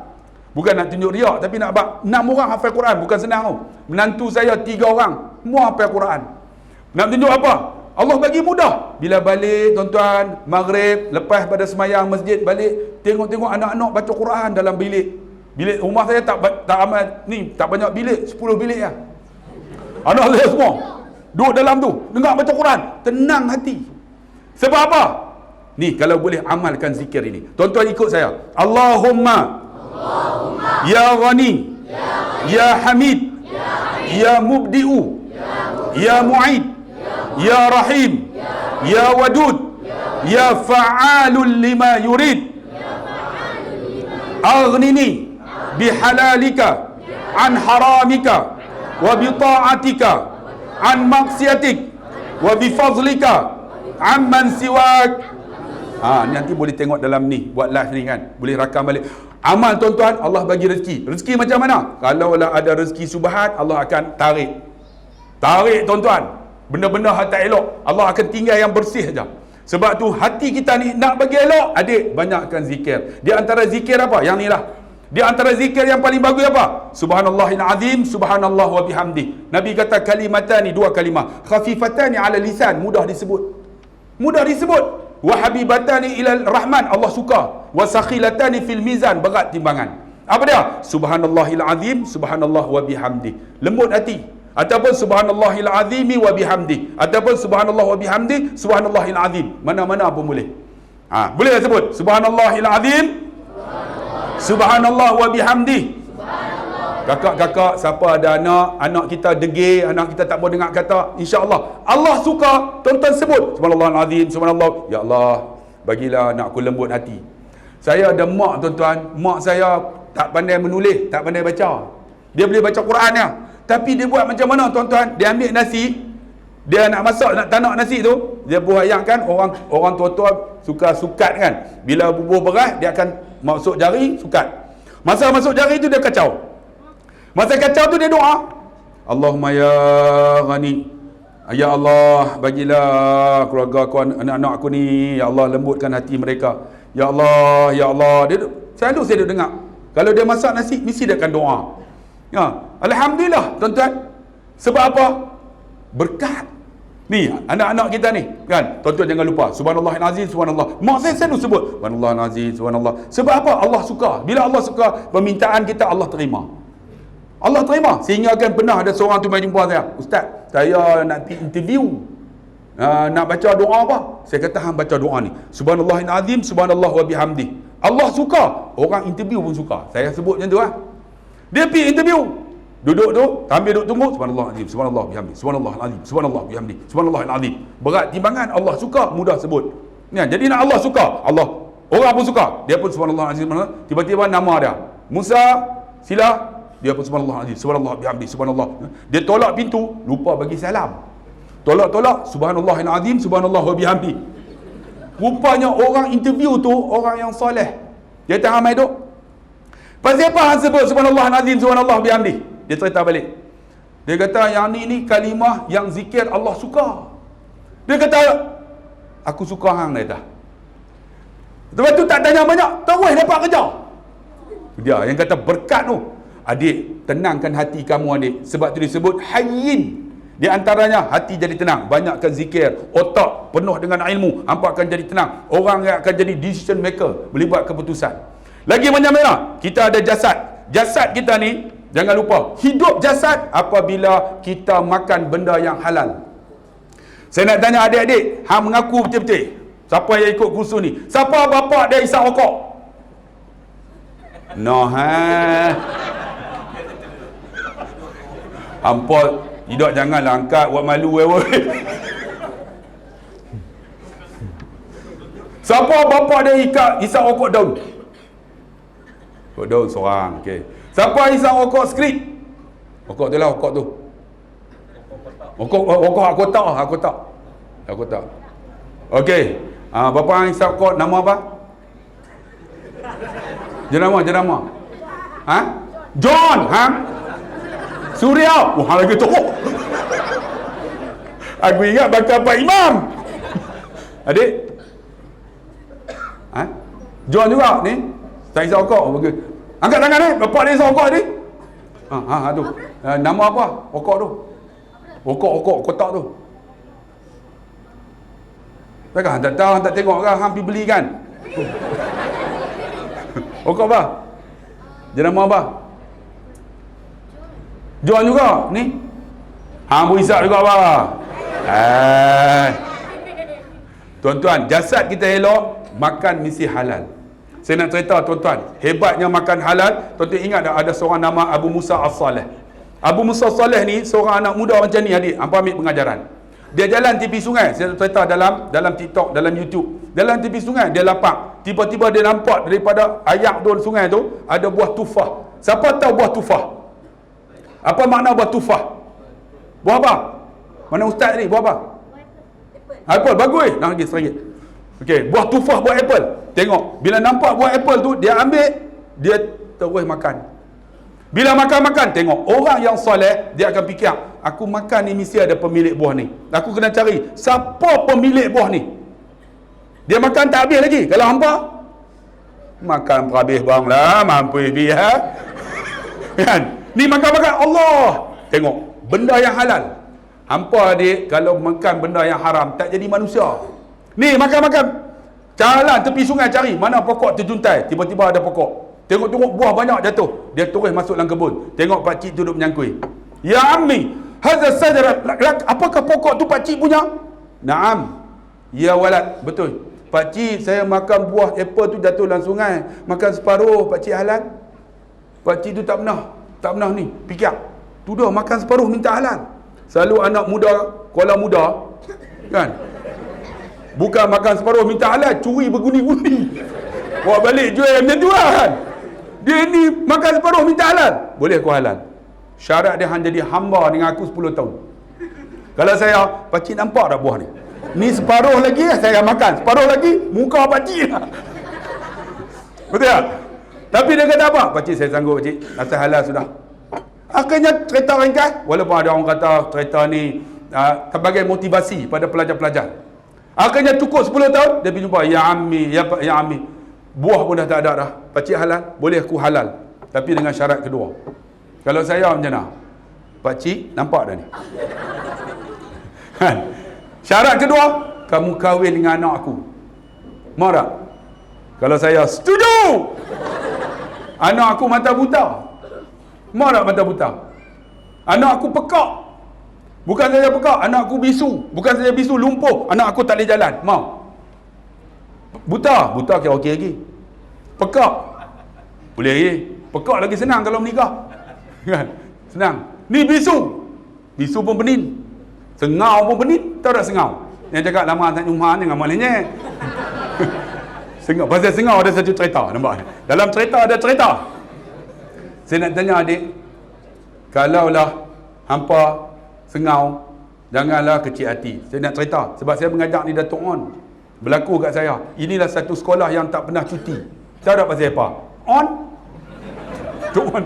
Bukan nak tunjuk riak, tapi nak 6 orang hafal Quran. Bukan senang tau. Menantu saya 3 orang semua hafal Quran. Nak tunjuk apa? Allah bagi mudah. Bila balik tuan-tuan, maghrib, lepas pada semayang masjid, balik, tengok-tengok anak-anak baca Quran dalam bilik. Bilik rumah saya tak amat ni, tak banyak bilik, 10 bilik lah. Anak saya semua duduk dalam tu, dengar baca Quran, tenang hati. Sebab apa? Ni kalau boleh amalkan zikir ini. Tuan-tuan ikut saya. Allahumma ya ghani ya hamid ya mubdi'u ya mu'id ya rahim ya wadud ya fa'alul lima yurid aghnini bihalalika an haramika wa bita'atika an maksiatik wa bifadlika amman siwak. Nanti boleh tengok dalam ni, buat live ni kan, boleh rakam balik. Amal tuan-tuan, Allah bagi rezeki. Rezeki macam mana? Kalaulah ada rezeki subhat, Allah akan tarik tuan-tuan. Benda-benda hal tak elok, Allah akan tinggal yang bersih saja. Sebab tu hati kita ni nak bagi elok, adik banyakkan zikir. Di antara zikir apa? Yang ni lah. Di antara zikir yang paling bagus apa? Subhanallahil azim, subhanallah wa bihamdi. Nabi kata kalimatani, 2 kalimah, khafifatani ala lisan, mudah disebut. Wa habibatani ilal rahman, Allah suka. Wa sakhilatani fil mizan, berat timbangan. Apa dia? Subhanallahil azim, subhanallah wa bihamdi, lembut hati. Ataupun subhanallahil azimi wa bihamdi, ataupun subhanallah wa bihamdi, subhanallahil azim. Mana-mana pun boleh. Boleh tak sebut? Subhanallahil azim, subhanallah wa bihamdi. Kakak-kakak, siapa ada anak kita degil, anak kita tak mau dengar kata, insya-Allah Allah suka, tuan-tuan sebut subhanallahil azim, subhanallah. Ya Allah, bagilah anak aku lembut hati. Saya ada mak tuan-tuan, mak saya tak pandai menulis, tak pandai baca. Dia boleh baca Quran ya, tapi dia buat macam mana tuan-tuan? Dia ambil nasi, dia nak masak, nak tanak nasi tu, dia buat yang kan orang tua-tua suka sukat kan. Bila bubuh beras, dia akan masuk jari, sukat. Masa masuk jari tu dia kacau. Masa kacau tu dia doa, Allahumma ya ghani, ya Allah bagilah keluarga aku, anak-anak aku ni, ya Allah lembutkan hati mereka, ya Allah, ya Allah. Dia selalu saya dengar kalau dia masak nasi mesti dia akan doa. Alhamdulillah tuan-tuan. Sebab apa? Berkat. Ni anak-anak kita ni kan, tuan-tuan jangan lupa subhanallahil azim, subhanallah. Mak saya selalu sebut subhanallahil azim, subhanallah. Sebab apa? Allah suka. Bila Allah suka, permintaan kita Allah terima. Allah terima. Sehingga kan pernah ada seorang tu mai jumpa saya, Ustaz, saya nak pergi interview, nak baca doa apa? Saya kata hang baca doa ni, subhanallahil azim, subhanallah wa bihamdi. Allah suka, orang interview pun suka. Saya sebut macam tu lah. Dia pergi interview, duduk tu, sambil duduk tunggu, subhanallahil azim, subhanallah bihamdi, subhanallahil azim, subhanallah bihamdi, subhanallahil azim. Berat timbangan, Allah suka, mudah sebut. Ni, jadi nak Allah suka, Allah, orang pun suka, dia pun subhanallahil azim. Tiba-tiba nama dia Musa, sila, dia pun subhanallah azim, subhanallah bihamdi, subhanallah. Dia tolak pintu, lupa bagi salam. Tolak subhanallahil azim, subhanallah wa bihamdi. Rupanya orang interview tu orang yang soleh. Dia tak ramai duk. Pasal apa hang sebut subhanallahil azim, subhanallah bihamdi? Dia cerita balik. Dia kata yang ni kalimah yang zikir Allah suka. Dia kata aku suka hang dah. Lepas tu tak tanya banyak, terus dapat kerja. Dia yang kata berkat tu. Adik, tenangkan hati kamu adik. Sebab tu disebut hayyin. Di antaranya hati jadi tenang, banyakkan zikir, otak penuh dengan ilmu, hampa akan jadi tenang. Orang yang akan jadi decision maker, boleh buat keputusan. Lagi mana-mana, kita ada jasad. Jasad kita ni, jangan lupa, hidup jasad apabila kita makan benda yang halal. Saya nak tanya adik-adik, hang mengaku betul-betul, siapa yang ikut kursus ni? Siapa bapak dia isap rokok? Hampa tidak, janganlah angkat buat malu weh. Siapa bapa dia isap rokok daun? Rokok daun seorang, okey. Siapa isap rokok skrip? Rokok tu lah, rokok tu. Rokok aku tak. Okey. Bapa yang isap rokok nama apa? Jenama. John, Surya. Wah, lagi tu. Aku ingat bakal Pak Imam. Adik? John juga ni. Tak isap rokok. Angkat tangan ni. Bapak dia isap rokok tadi. Tu. Nama apa? Rokok tu. Rokok kotak tu. Takkan tak tahu, tak tengok kan? Hang pergi beli kan? Rokok apa? Jenama apa? John juga ni. Hang pun isap juga apa? Tuan-tuan, jasad kita elok, makan mesti halal. Saya nak cerita tuan-tuan, hebatnya makan halal. Tuan-tuan ingat tak ada seorang nama Abu Musa As-Saleh? Abu Musa As-Saleh ni seorang anak muda macam ni adik, hampa ambil pengajaran. Dia jalan tepi sungai, saya cerita dalam TikTok, dalam YouTube. Dalam tepi sungai dia lapak. Tiba-tiba dia nampak daripada ayak tu sungai tu ada buah tufah. Siapa tahu buah tufah? Apa makna buah tufah? Buah apa? Mana ustaz ni? Buah apa? Apple. Bagus. Nak lagi RM1. Okey, buah tufah, buah apple. Tengok, bila nampak buah apple tu, dia ambil, dia terus makan. Bila makan-makan, tengok, orang yang soleh, dia akan fikir, aku makan ni mesti ada pemilik buah ni. Aku kena cari, siapa pemilik buah ni? Dia makan tak habis lagi. Kalau hampa, makan habis bang lah, mampu dia. Kan? Ni makan-makan, Allah. Tengok, benda yang halal. Hampa adik, kalau makan benda yang haram, tak jadi manusia. Ni makan-makan. Jalan tepi sungai cari, mana pokok terjuntai. Tiba-tiba ada pokok. Tengok-tengok buah banyak jatuh. Dia terus masuk dalam kebun. Tengok pakcik duduk menyangkui. Ya ammi, hadza sajara. Apakah pokok tu pakcik punya? Naam. Ya walad. Betul. Pakcik, saya makan buah apple tu jatuh dalam sungai. Makan separuh, pakcik halal. Pakcik tu tak pernah ni. Fikir. Tu dah makan separuh minta halal. Selalu anak muda, Kuala Muda, kan? Bukan makan separuh minta halal, curi berguni-guni. Bawa balik jual macam tu kan? Dia ni makan separuh minta halal. Boleh aku halal. Syarat dia hanya jadi hamba dengan aku 10 tahun. Kalau saya, pakcik nampak tak buah ni? Ni separuh lagi saya makan. Separuh lagi, muka pakcik lah. Betul tak? Tapi dia kata apa? Pakcik saya sanggup pakcik. Asal halal sudah. Akhirnya cerita ringkas, walaupun ada orang kata cerita ni sebagai motivasi pada pelajar-pelajar. Akhirnya cukup 10 tahun, dia pergi jumpa, ya ammi, buah pun dah tak ada dah. Pakcik halal, boleh aku halal. Tapi dengan syarat kedua. Kalau saya macam mana? Pakcik, nampak dah ni. Syarat kedua, kamu kahwin dengan anak aku. Mau tak? Kalau saya, setuju! Anak aku mata buta. Mau tak mata buta? Anak aku pekak. Bukan saja pekak, anak aku bisu. Bukan saja bisu, lumpuh. Anak aku tak boleh jalan. Mau? Buta kira okey lagi. Pekak boleh lagi. Pekak lagi senang kalau menikah. Kan? Senang. Ni bisu. Bisu pun penin. Sengau pun penin. Tahu tak sengau? Yang cakap lama tak jumpa dengan maknanya. Sengau. Pasal sengau ada satu cerita. Nampak? Dalam cerita ada cerita. Saya nak tanya adik, kalaulah hampa sengau, janganlah kecil hati. Saya nak cerita, sebab saya mengajak ni Datuk On. Berlaku kat saya. Inilah satu sekolah yang tak pernah cuti. Tahu tak pasal apa? On? Datuk On.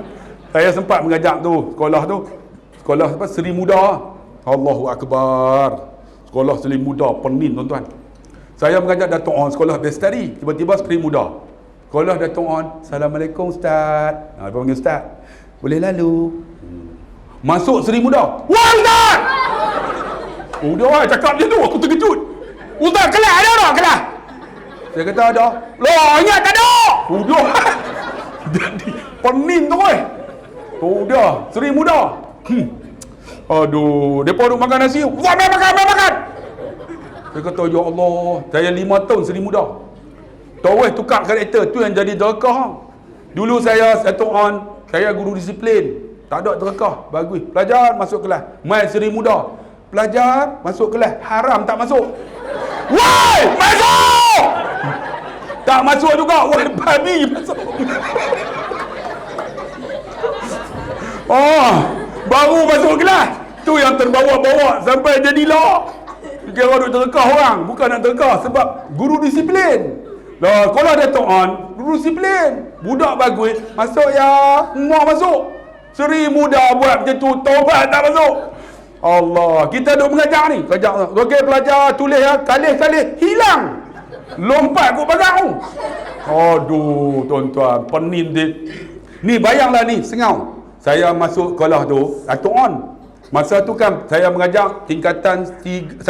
Saya sempat mengajak tu, sekolah apa? Seri Muda. Allahu Akbar. Sekolah Seri Muda, penin tuan-tuan. Saya mengajak Datuk On sekolah Bestari. Tiba-tiba Seri Muda. Sekolah Datuk On. Assalamualaikum Ustaz. Dia panggil Ustaz. Boleh lalu. Masuk Seri Muda. Wah Ustaz! Udah cakap macam tu. Aku terkejut. Ustaz kelas ada tak kelas? Saya kata ada. Loh ingat tak ada. Udah. Jadi pening tu udah. Seri Muda. Aduh. Mereka duduk makan nasi. Ustaz makan. Saya kata, ya Allah, saya 5 tahun Seri Muda. Terus tukar karakter, tu yang jadi derakah. Dulu saya Datuk On, saya guru disiplin. Tak ada derakah, bagus. Pelajar masuk kelas. Mai Seri Muda. Pelajar masuk kelas, haram tak masuk. Woi, masuk! Tak masuk juga, woi babi masuk. Oh, baru masuk kelas. Tu yang terbawa-bawa sampai jadi lock. Kira duk terkah orang, bukan nak terkah sebab guru disiplin. Lah kalau Datuk On, guru disiplin. Budak bagus, masuk ya, semua masuk. Seri Muda buat macam tu, taubat tak masuk. Allah, kita duk mengajar ni. Okey pelajar tulis ya, kalih-kalih hilang. Lompat kot bagang. Aduh, tuan-tuan, pening dia. Ni bayanglah ni, sengau. Saya masuk sekolah tu, Datuk On. Masa tu kan saya mengajar tingkatan 1E.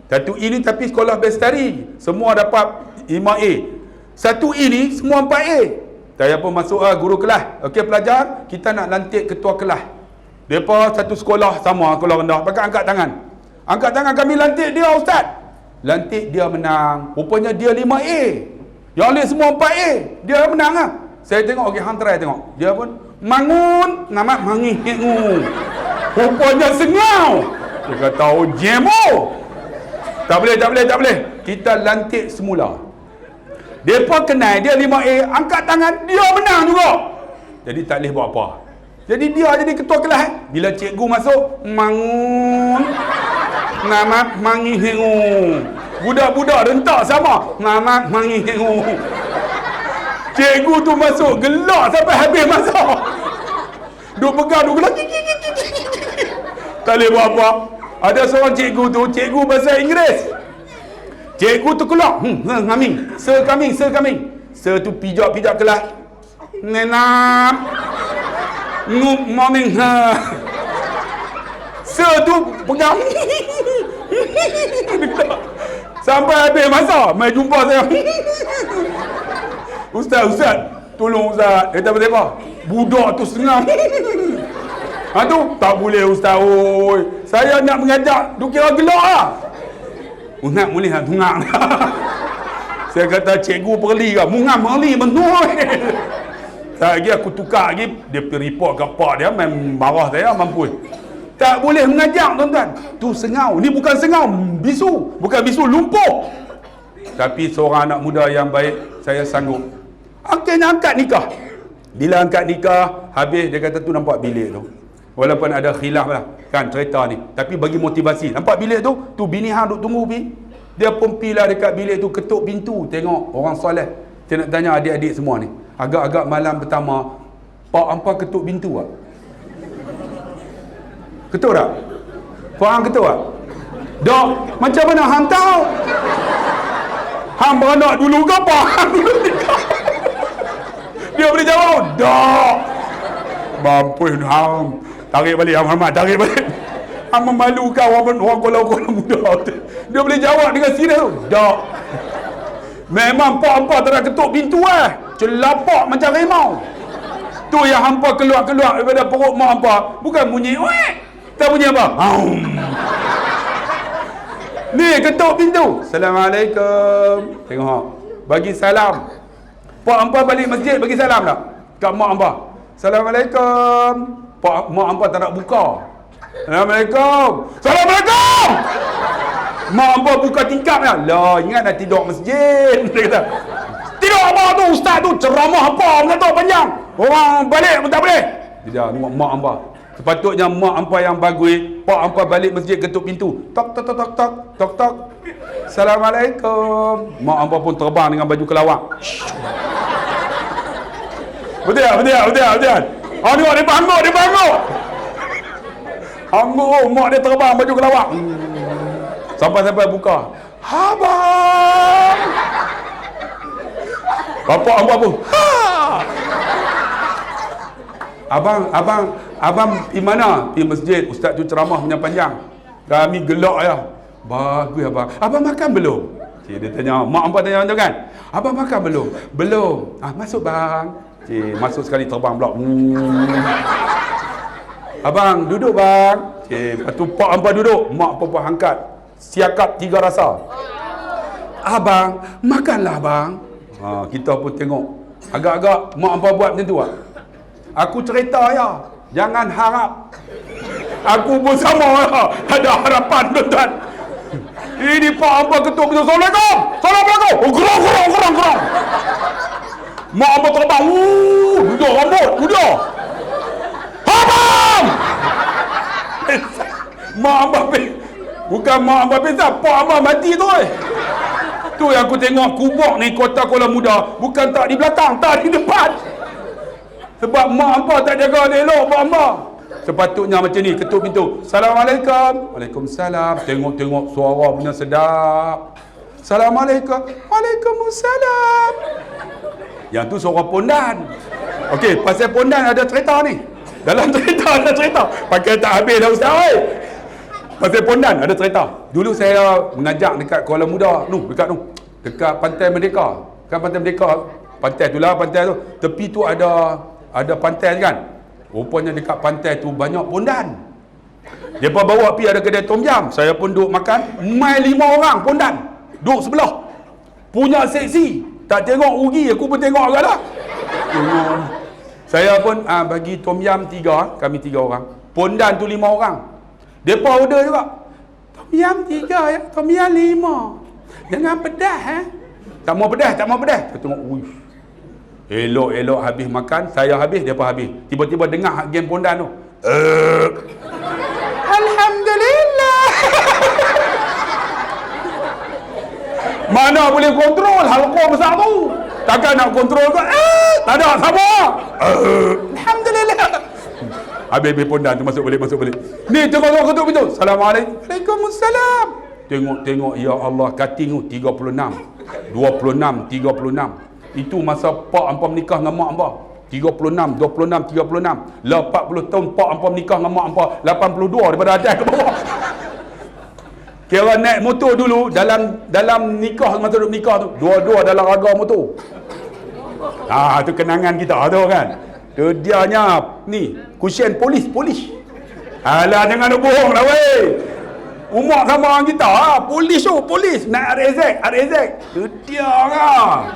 1E ni tapi sekolah Bestari. Semua dapat 5A. 1E ni semua 4A. Saya pun masuk guru kelas. Okey pelajar, kita nak lantik ketua kelas. Depa satu sekolah sama, sekolah rendah. Pakai angkat tangan. Angkat tangan kami lantik dia ustaz. Lantik dia menang. Rupanya dia 5A. Yang lain semua 4A. Dia menang lah. Saya tengok, okey hang try tengok. Dia pun mangun, nama mangi hengu. Rupanya sengau. Dia kata, oh jemo. Tak boleh. Kita lantik semula. Depa kenal dia 5A, angkat tangan, dia menang juga. Jadi tak boleh buat apa. Jadi dia jadi ketua kelas. Bila cikgu masuk, mangun, nama mangi hengu. Budak-budak rentak sama, nama mangi hengu. Cikgu tu masuk, gelak sampai habis masa. Duk pegang, duk gelak. Tak boleh buat apa. Ada seorang cikgu tu, cikgu bahasa Inggeris. Cikgu tu keluar. Coming. Sir coming. Sir tu pijak kelas. Nenam. Good morning. Sir tu pegang. Sampai habis masa. Mai jumpa saya. Ustaz, tolong Ustaz. Dia tak apa. Budak tu senang. Tu tak boleh Ustaz. Oi, saya nak mengajak. Tu kira gelak lah. Ustaz boleh tak tungak. Saya kata cikgu perli ke. Mungam perli betul. Tak lagi aku tukar lagi. Dia pergi report ke pak dia. Main marah saya mampu. Tak boleh mengajak tuan-tuan. Tu sengau. Ni bukan sengau. Bisu. Bukan bisu, lumpuh. Tapi seorang anak muda yang baik, saya sanggup. Akhirnya angkat nikah. Bila angkat nikah, habis dia kata tu nampak bilik tu. Walaupun ada khilaf lah, kan cerita ni. Tapi bagi motivasi. Nampak bilik tu? Tu bini hang duk tunggu pi. Dia pun pilah dekat bilik tu, ketuk pintu. Tengok orang soleh. Saya nak tanya adik-adik semua ni. Agak-agak malam pertama, pak hampa ketuk pintu tak? Ketuk tak? Pak hang ketuk tak? Dok, macam mana hang tahu? Hang beranak dulu ke apa? Hang dulu nikah. Dia boleh jawab, dok. Mampus hang. Tarik balik, Muhammad, tarik balik. Hang memalukan orang kolam-kolam muda. Dia boleh jawab dengan serius tu. Dok. Memang pak-pak tak nak ketuk pintu Celapak macam harimau. Tu yang hampa keluar-keluar daripada perut mak hampa. Bukan bunyi, wek. Tak bunyi apa? Ni ketuk pintu. Assalamualaikum. Tengok. Bagi salam. Pak hampa balik masjid bagi salam tak? Kat mak hampa. Assalamualaikum. Mak hampa tak nak buka. Assalamualaikum. Assalamualaikum. Mak hampa buka tingkap lah. Lah, ingat nak tidur masjid. Dia kata, tidur apa tu ustaz tu? Ceramah apa? Mengatuk panjang. Orang balik pun tak boleh. Dia mak hampa. Sepatutnya mak hampa yang bagus. Pak hampa balik masjid ketuk pintu. Tok tok tok tok tok tok tok. Assalamualaikum. Mak hampa pun terbang dengan baju kelawar. Betul. Tengok dia bangun. Hangguk, mak dia terbang baju kelawar. Sampai buka. Abang. Bapak abang pun, ha. Abang pergi mana? Pergi masjid. Ustaz tu ceramah punya panjang. Kami gelak ya. Bagus abang. Abang makan belum? Cik, dia tanya, mak abang tanya macam kan? Abang makan belum? Belum. Masuk bang. Cik, masuk sekali terbang pula. Abang, duduk bang. Cik, lepas tu pak abang duduk. Mak apa angkat. Siakap 3 rasa. Abang, makanlah abang. Kita pun tengok. Agak-agak mak abang buat macam tu lah. Aku cerita ya. Jangan harap. Aku pun sama ya. Ada harapan tuan-tuan. Ini pak abang ketuk betul. Assalamualaikum. Assalamualaikum. Gerang. Mak abang terbang. Duduk rambut. Duduk. Abang! Mak abang bukan mak abang pingsan. Pak abang mati tu. Tu yang aku tengok kubur ni kota Kuala Muda. Bukan tak di belakang. Tak di depan. Sebab mak abang tak jaga dia elok. Mak abang sepatutnya macam ni, ketuk pintu. Assalamualaikum. Waalaikumsalam. Tengok suara punya sedap. Assalamualaikum. Waalaikumsalam. Yang tu suara pondan. Okey, pasal pondan ada cerita ni. Dalam cerita ada cerita. Pakai tak habis dah ustaz. Pasal pondan ada cerita. Dulu saya mengajak dekat Kuala Muda. Dekat Pantai Merdeka. Kan Pantai Merdeka. Pantai tu lah, pantai tu. Tepi tu ada pantai kan. Rupanya dekat pantai tu banyak pondan. Dia pun bawa pergi ada kedai tom yam. Saya pun duduk makan. Mai 5 orang pondan. Duduk sebelah. Punya seksi. Tak tengok rugi. Aku pun tengok agak lah. Saya pun bagi tom yam 3. Kami 3 orang. Pondan tu 5 orang. Mereka order juga. Tom yam 3 ya. Tom yam 5. Jangan pedas Tak mau pedas. Saya tengok. Elok habis makan. Saya habis, mereka habis. Tiba-tiba dengar game pondan tu. Alhamdulillah. Mana boleh kontrol halqa besar tu. Takkan nak kontrol ke? Tak ada, sabar. Alhamdulillah. Habis pondan tu masuk balik. Ni tengok ketuk pintu. Assalamualaikum. Waalaikumsalam. Tengok ya Allah, cutting tu 36. 36. Itu masa pak hampa menikah dengan mak hampa. 36. Lah 40 tahun pak hampa menikah dengan mak hampa. 82 daripada atas ke bawah. Kira naik motor dulu dalam nikah, masa duduk nikah tu, dua-dua dalam raga motor. Tu kenangan kita tu kan. Tu dianya ni cushion polis. Alah, jangan nak bohong lah weh. Umur sama orang kita polis naik RZ. Tu dia lah.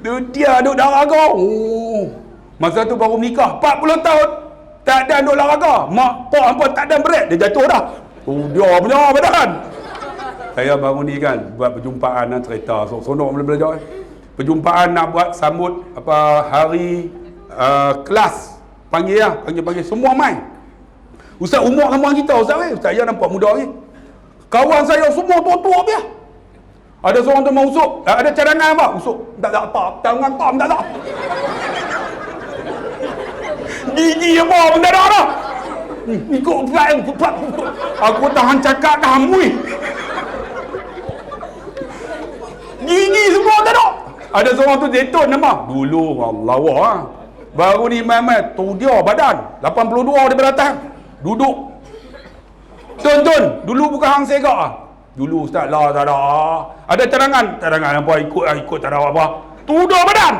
Tu dia duduk dalam raga. Masa tu baru nikah 40 tahun. Tak ada duduk dalam raga. Mak pak hampa tak ada brek, dia jatuh dah. Dia punya badan. Saya baru ni kan buat perjumpaan dan cerita. Sonok belajar. Perjumpaan nak buat sambut hari kelas. Panggil semua main. Ustaz umur sama kita Ustaz saya nampak muda lagi. Kawan saya semua tua-tua dia. Ada seorang tu mau usuk. Ada cadangan apa? Usuk. Tak ada apa. Tangan tam tak ada. Gigi apa pun tak ada dah. Ikut pelat. Aku tahan cakap dah mui. Gigi semua tak ada. Ada seorang tu Zaitun nama. Dulu Allah baru ni mai tu dia badan 82 daripada atas. Duduk. Tun. Dulu bukan hang segak Dulu ustaz lah tak ada. Ada cadangan apa ikut tak ada apa. Tu dia badan.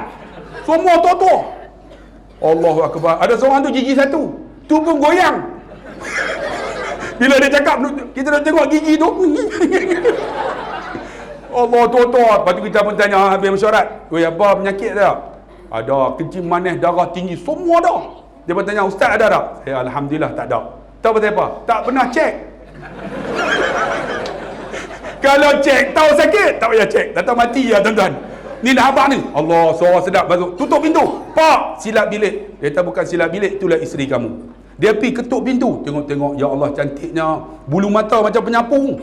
Semua tua-tua. Allahu akbar. Ada seorang tu gigi satu. Tu pun goyang. Bila dia cakap kita nak tengok gigi tu. Allah tua-tua. Lepas tu kita pun tanya habis mesyuarat. Weh apa penyakit tak? Ada kencing manis, darah tinggi, semua dah. Dia pun tanya ustaz ada tak? Saya alhamdulillah tak ada. Tahu pasal apa? Tak pernah cek. Kalau cek tahu sakit, tak payah cek. Datang mati ya tuan-tuan. Ni dah abang ni. Allah, suara sedap masuk. Tutup pintu. Pak, silap bilik. Dia kata bukan silap bilik, itulah isteri kamu. Dia pergi ketuk pintu. Tengok, ya Allah cantiknya. Bulu mata macam penyapu.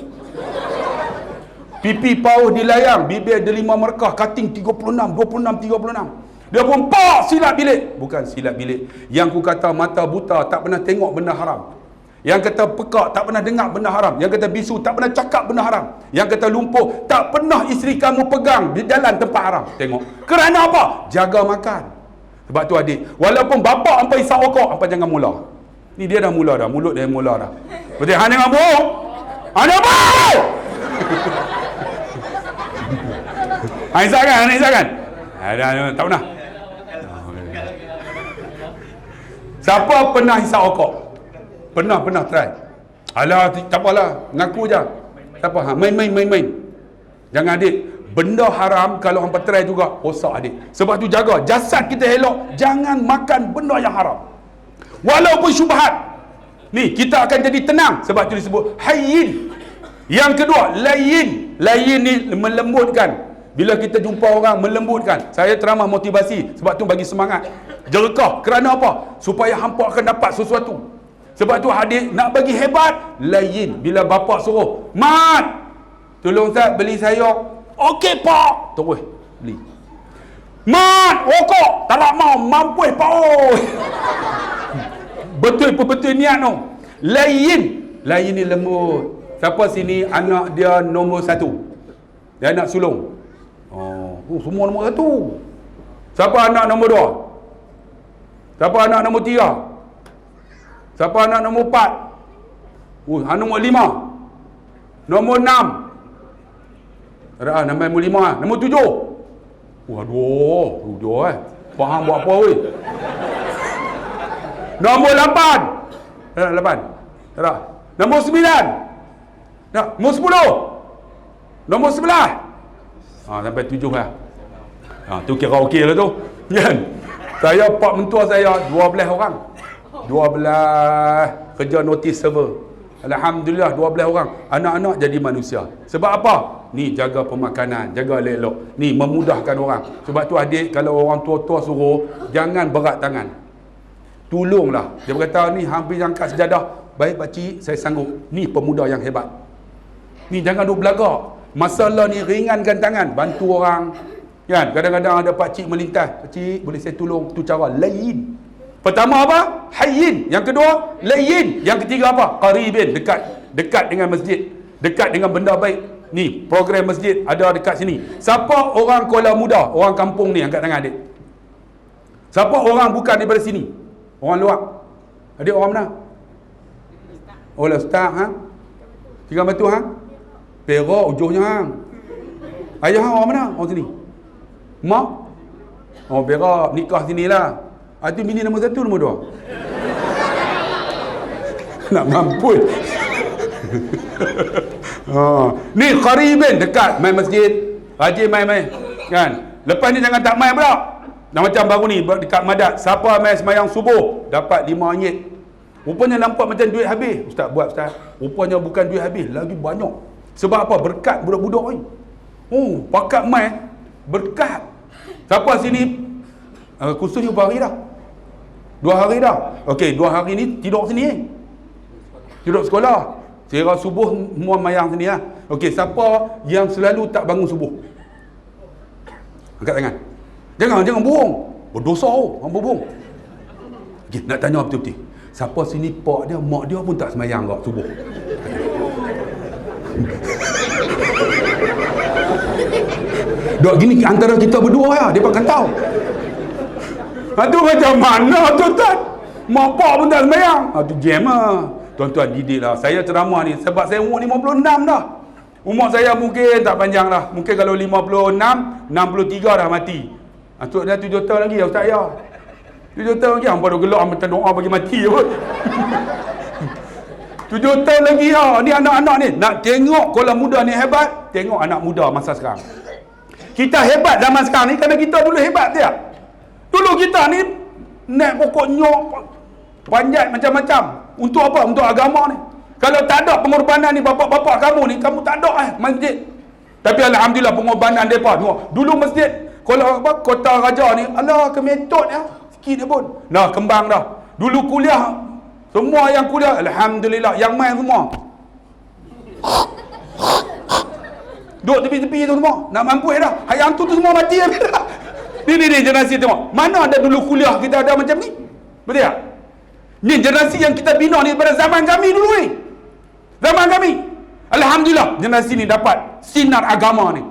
Pipi paus dilayang, bibir delima merkah, cutting 36. Dia pun, Pak, silap bilik. Bukan silap bilik. Yang ku kata mata buta tak pernah tengok benda haram. Yang kata pekak tak pernah dengar benda haram. Yang kata bisu tak pernah cakap benda haram. Yang kata lumpuh tak pernah isteri kamu pegang di jalan tempat haram. Tengok. Kerana apa? Jaga makan. Sebab tu adik, walaupun bapak hampa isap rokok, hampa jangan mula. Ni dia dah mula dah. Mulut dia mula dah. Betul? Han jangan bohong. Han jangan bohong. Han isap kan? Han isap kan? Tak pernah. Siapa pernah hisap rokok? Pernah try. Alah, tak apalah, ngaku je. Tak apa, main. Jangan adik, benda haram kalau hampa try juga, rosak adik. Sebab tu jaga jasad kita elok, jangan makan benda yang haram. Walaupun syubhat. Ni, kita akan jadi tenang. Sebab tu disebut hayyin. Yang kedua, layyin. Layyin ni melembutkan. Bila kita jumpa orang melembutkan. Saya ceramah motivasi. Sebab tu bagi semangat. Jerkah. Kerana apa? Supaya hampa akan dapat sesuatu. Sebab tu adik nak bagi hebat, layyin. Bila bapak suruh, Mat, tolong Ustaz beli sayur. Okey pak. Terus beli. Mat, rokok. Tak nak mau, mampu pak. Oh. Betul niat tu. Layyin. Layyin ni lembut. Siapa sini anak dia nombor 1? Dia anak sulung. Semua nombor 1. Siapa anak nombor 2? Siapa anak nombor 3? Siapa anak nombor 4? Nombor 5. Nombor 6. Ada nombor 5. Nombor 7. Aduh, 7 faham buat apa weh. Nombor 8. Ada 8. Ada. Nombor 9. Nombor 10. Nombor 11. Sampai 7 lah. Tu kira okey lah tu. Kan? Saya pak mentua saya 12 orang. 12 kerja notis server. Alhamdulillah 12 orang. Anak-anak jadi manusia. Sebab apa? Ni jaga pemakanan, jaga elok-elok. Ni memudahkan orang. Sebab tu adik, kalau orang tua-tua suruh, jangan berat tangan. Tolonglah. Dia berkata ni hampir angkat sejadah. Baik pakcik, saya sanggup. Ni pemuda yang hebat. Ni jangan duk belagak. Masalah ni ringankan tangan, bantu orang. Kan? Kadang-kadang ada pakcik melintas. Pakcik, boleh saya tolong? Tu cara lain. Pertama apa? Hayyin. Yang kedua, layyin. Yang ketiga apa? Qaribin. Dekat dengan masjid. Dekat dengan benda baik. Ni, program masjid ada dekat sini. Siapa orang Kuala Muda? Orang kampung ni, angkat tangan adik. Siapa orang bukan daripada sini? Orang luar. Adik orang mana? Orang Ustaz, ha? Tiga Batu, ha? Perak, ujungnya, ha? Ayah orang mana? Orang sini. Mak? Oh, Perak, nikah sinilah. Itu bini nombor 1, nombor 2. Nak mampus. Ni qaribin, dekat main masjid, rajin main kan. Lepas ni jangan tak main pula. Dah macam baru ni dekat Madat, siapa main semayang subuh dapat RM5. Rupanya nampak macam duit habis. Ustaz buat Ustaz. Rupanya bukan duit habis, lagi banyak. Sebab apa? Berkat budak-budak ni. Pakat main berkat. Siapa sini kursus ni berapa hari dah? 2 hari dah. Okey, 2 hari ni tidur sini. Tidur sekolah. Kira subuh semua mayang sini lah. Okey, siapa yang selalu tak bangun subuh? Angkat tangan. Jangan bohong. Berdosa orang bohong. Okey, nak tanya betul-betul. Siapa sini pak dia, mak dia pun tak semayang kak subuh? Dok gini antara kita berdua ya, dia akan tahu. Tu macam mana tuan-tuan? Mak pak pun tak semayang. Tu jam lah. Tuan-tuan didik lah. Saya ceramah ni sebab saya umur 56 dah. Umur saya mungkin tak panjang lah. Mungkin kalau 56, 63 dah mati. Tu dah 7 tahun lagi ya Ustaz ya. 7 tahun lagi. Hampa dah gelak minta doa bagi mati pun. 7 tahun lagi ya. Ni anak-anak ni. Nak tengok Kuala Muda ni hebat. Tengok anak muda masa sekarang. Kita hebat zaman sekarang ni kerana kita dulu hebat dia. Dulu kita ni naik pokok nyok, panjat macam-macam. Untuk apa? Untuk agama ni. Kalau tak ada pengorbanan ni bapak-bapak kamu ni, kamu tak ada masjid. Tapi alhamdulillah pengorbanan depa. Dulu masjid Kota Raja ni, alah kemetut ya. Sikit dia pun. Nah, kembang dah. Dulu kuliah, semua yang kuliah alhamdulillah, yang main semua. Duduk tepi-tepi tu semua. Nak mampus dah. Yang tu semua mati dah. Ni generasi tengok. Mana ada dulu kuliah kita ada macam ni? Betul tak? Ni generasi yang kita bina ni pada zaman kami dulu ni. Zaman kami. Alhamdulillah generasi ni dapat sinar agama ni.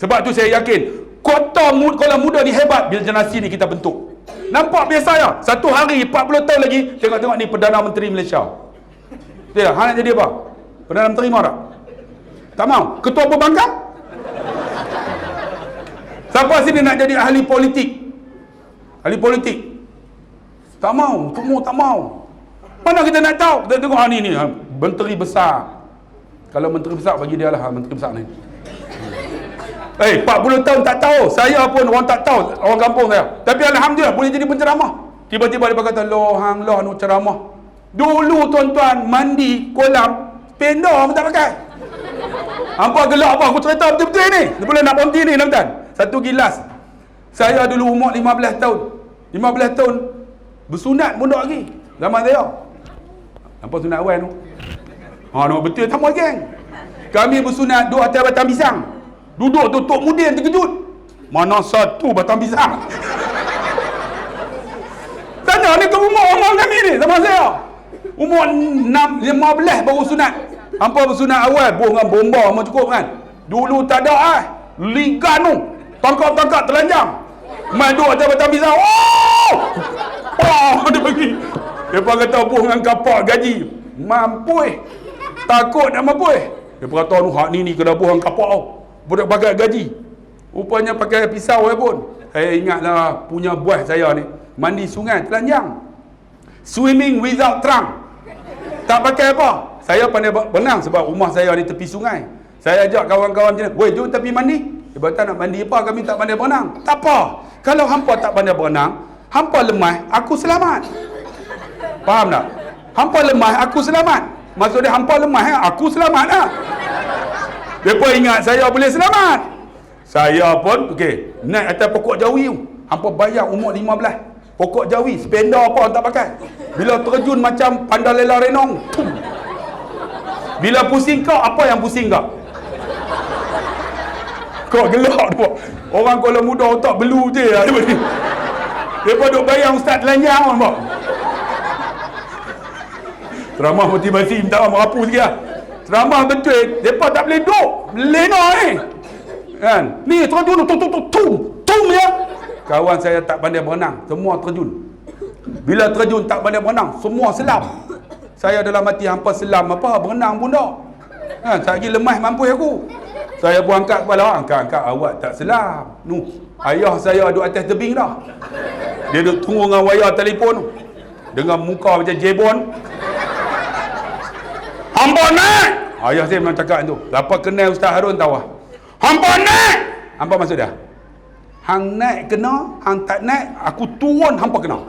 Sebab tu saya yakin kalau muda ni hebat bila generasi ni kita bentuk. Nampak biasa ya. Satu hari 40 tahun lagi tengok-tengok ni Perdana Menteri Malaysia. Dia hang nak jadi apa? Perdana Menteri mau tak? Tak mau. Ketua Perbankan? Siapa sini nak jadi ahli politik? Ahli politik? Tak mau. Semua tak mau. Mana kita nak tahu? Kita tengok ni menteri besar. Kalau menteri besar bagi dia lah menteri besar ni. 40 tahun tak tahu. Saya pun orang tak tahu, orang kampung saya. Tapi alhamdulillah boleh jadi penceramah. Tiba-tiba dia kata, loh nak ceramah. Dulu tuan-tuan mandi kolam spender pun tak pakai. Hampa gelak apa? Aku cerita betul-betul ni. Dia boleh nak berhenti ni tuan-tuan. Satu gilas. Saya dulu umur 15 tahun. 15 tahun bersunat pun tak lagi. Zaman saya. Nampak sunat awal tu? No, betul sama geng. Kami bersunat duduk atas batang pisang. Duduk tutup mudin terkejut. Mana satu batang pisang? Tanya ni ke umur kami ni sama saya. Umur 15 baru sunat. Hampa bersunat awal dengan bomba memang cukup kan. Dulu tak ada ligan tu. Tangkap-tangkap telanjang. Main duduk atas batang pisang. Dia bagi. Depa kata dengan kapak gaji. Mampu takut nak mampu. Depa kata hak ni kena dengan kapak tau. Budak pakai gaji. Rupanya pakai pisau pun. Saya ingatlah punya buah saya ni. Mandi sungai telanjang. Swimming without trunk. Tak pakai apa. Saya pandai berenang sebab rumah saya di tepi sungai. Saya ajak kawan-kawan macam ni. Weh, jom tepi mandi. Dia kata nak mandi apa? Kami tak pandai berenang. Tak apa. Kalau hampa tak pandai berenang, hampa lemah, aku selamat. Faham tak? Hampa lemah, aku selamat. Maksudnya hampa lemah, aku selamat lah. Mereka ingat saya boleh selamat. Saya pun, naik atas pokok jawi tu. Hampa bayar umur 15. Pokok jawi, spender apa tak pakai. Bila terjun macam Pandalela Renong. Bila pusing kau, apa yang pusing kau? Kau gelak tu. Orang kalau muda otak belu je lah. Mereka duk bayang ustaz telanjang nampak. Ceramah motivasi minta merapu sikit lah. Ceramah betul, mereka tak boleh duduk. Lena ni. Kan? Ni terjun, tum ya. Kawan saya tak pandai berenang, semua terjun. Bila terjun tak pandai berenang, semua selam. Saya dalam hati hampa selam apa, berenang pun tak. Kan? Tak lagi lemah mampu aku. Saya pun angkat kepala, angkat awak tak selam. Ayah saya duduk atas tebing dah. Dia duduk tunggu dengan wayar telefon dengan muka macam jebon. Hampa naik. Ayah saya memang cakap tu. Lepas kenal Ustaz Harun tahu lah. Hampa naik. Hampa maksud dia? Hang naik kena, hang tak naik, aku turun hampa kena.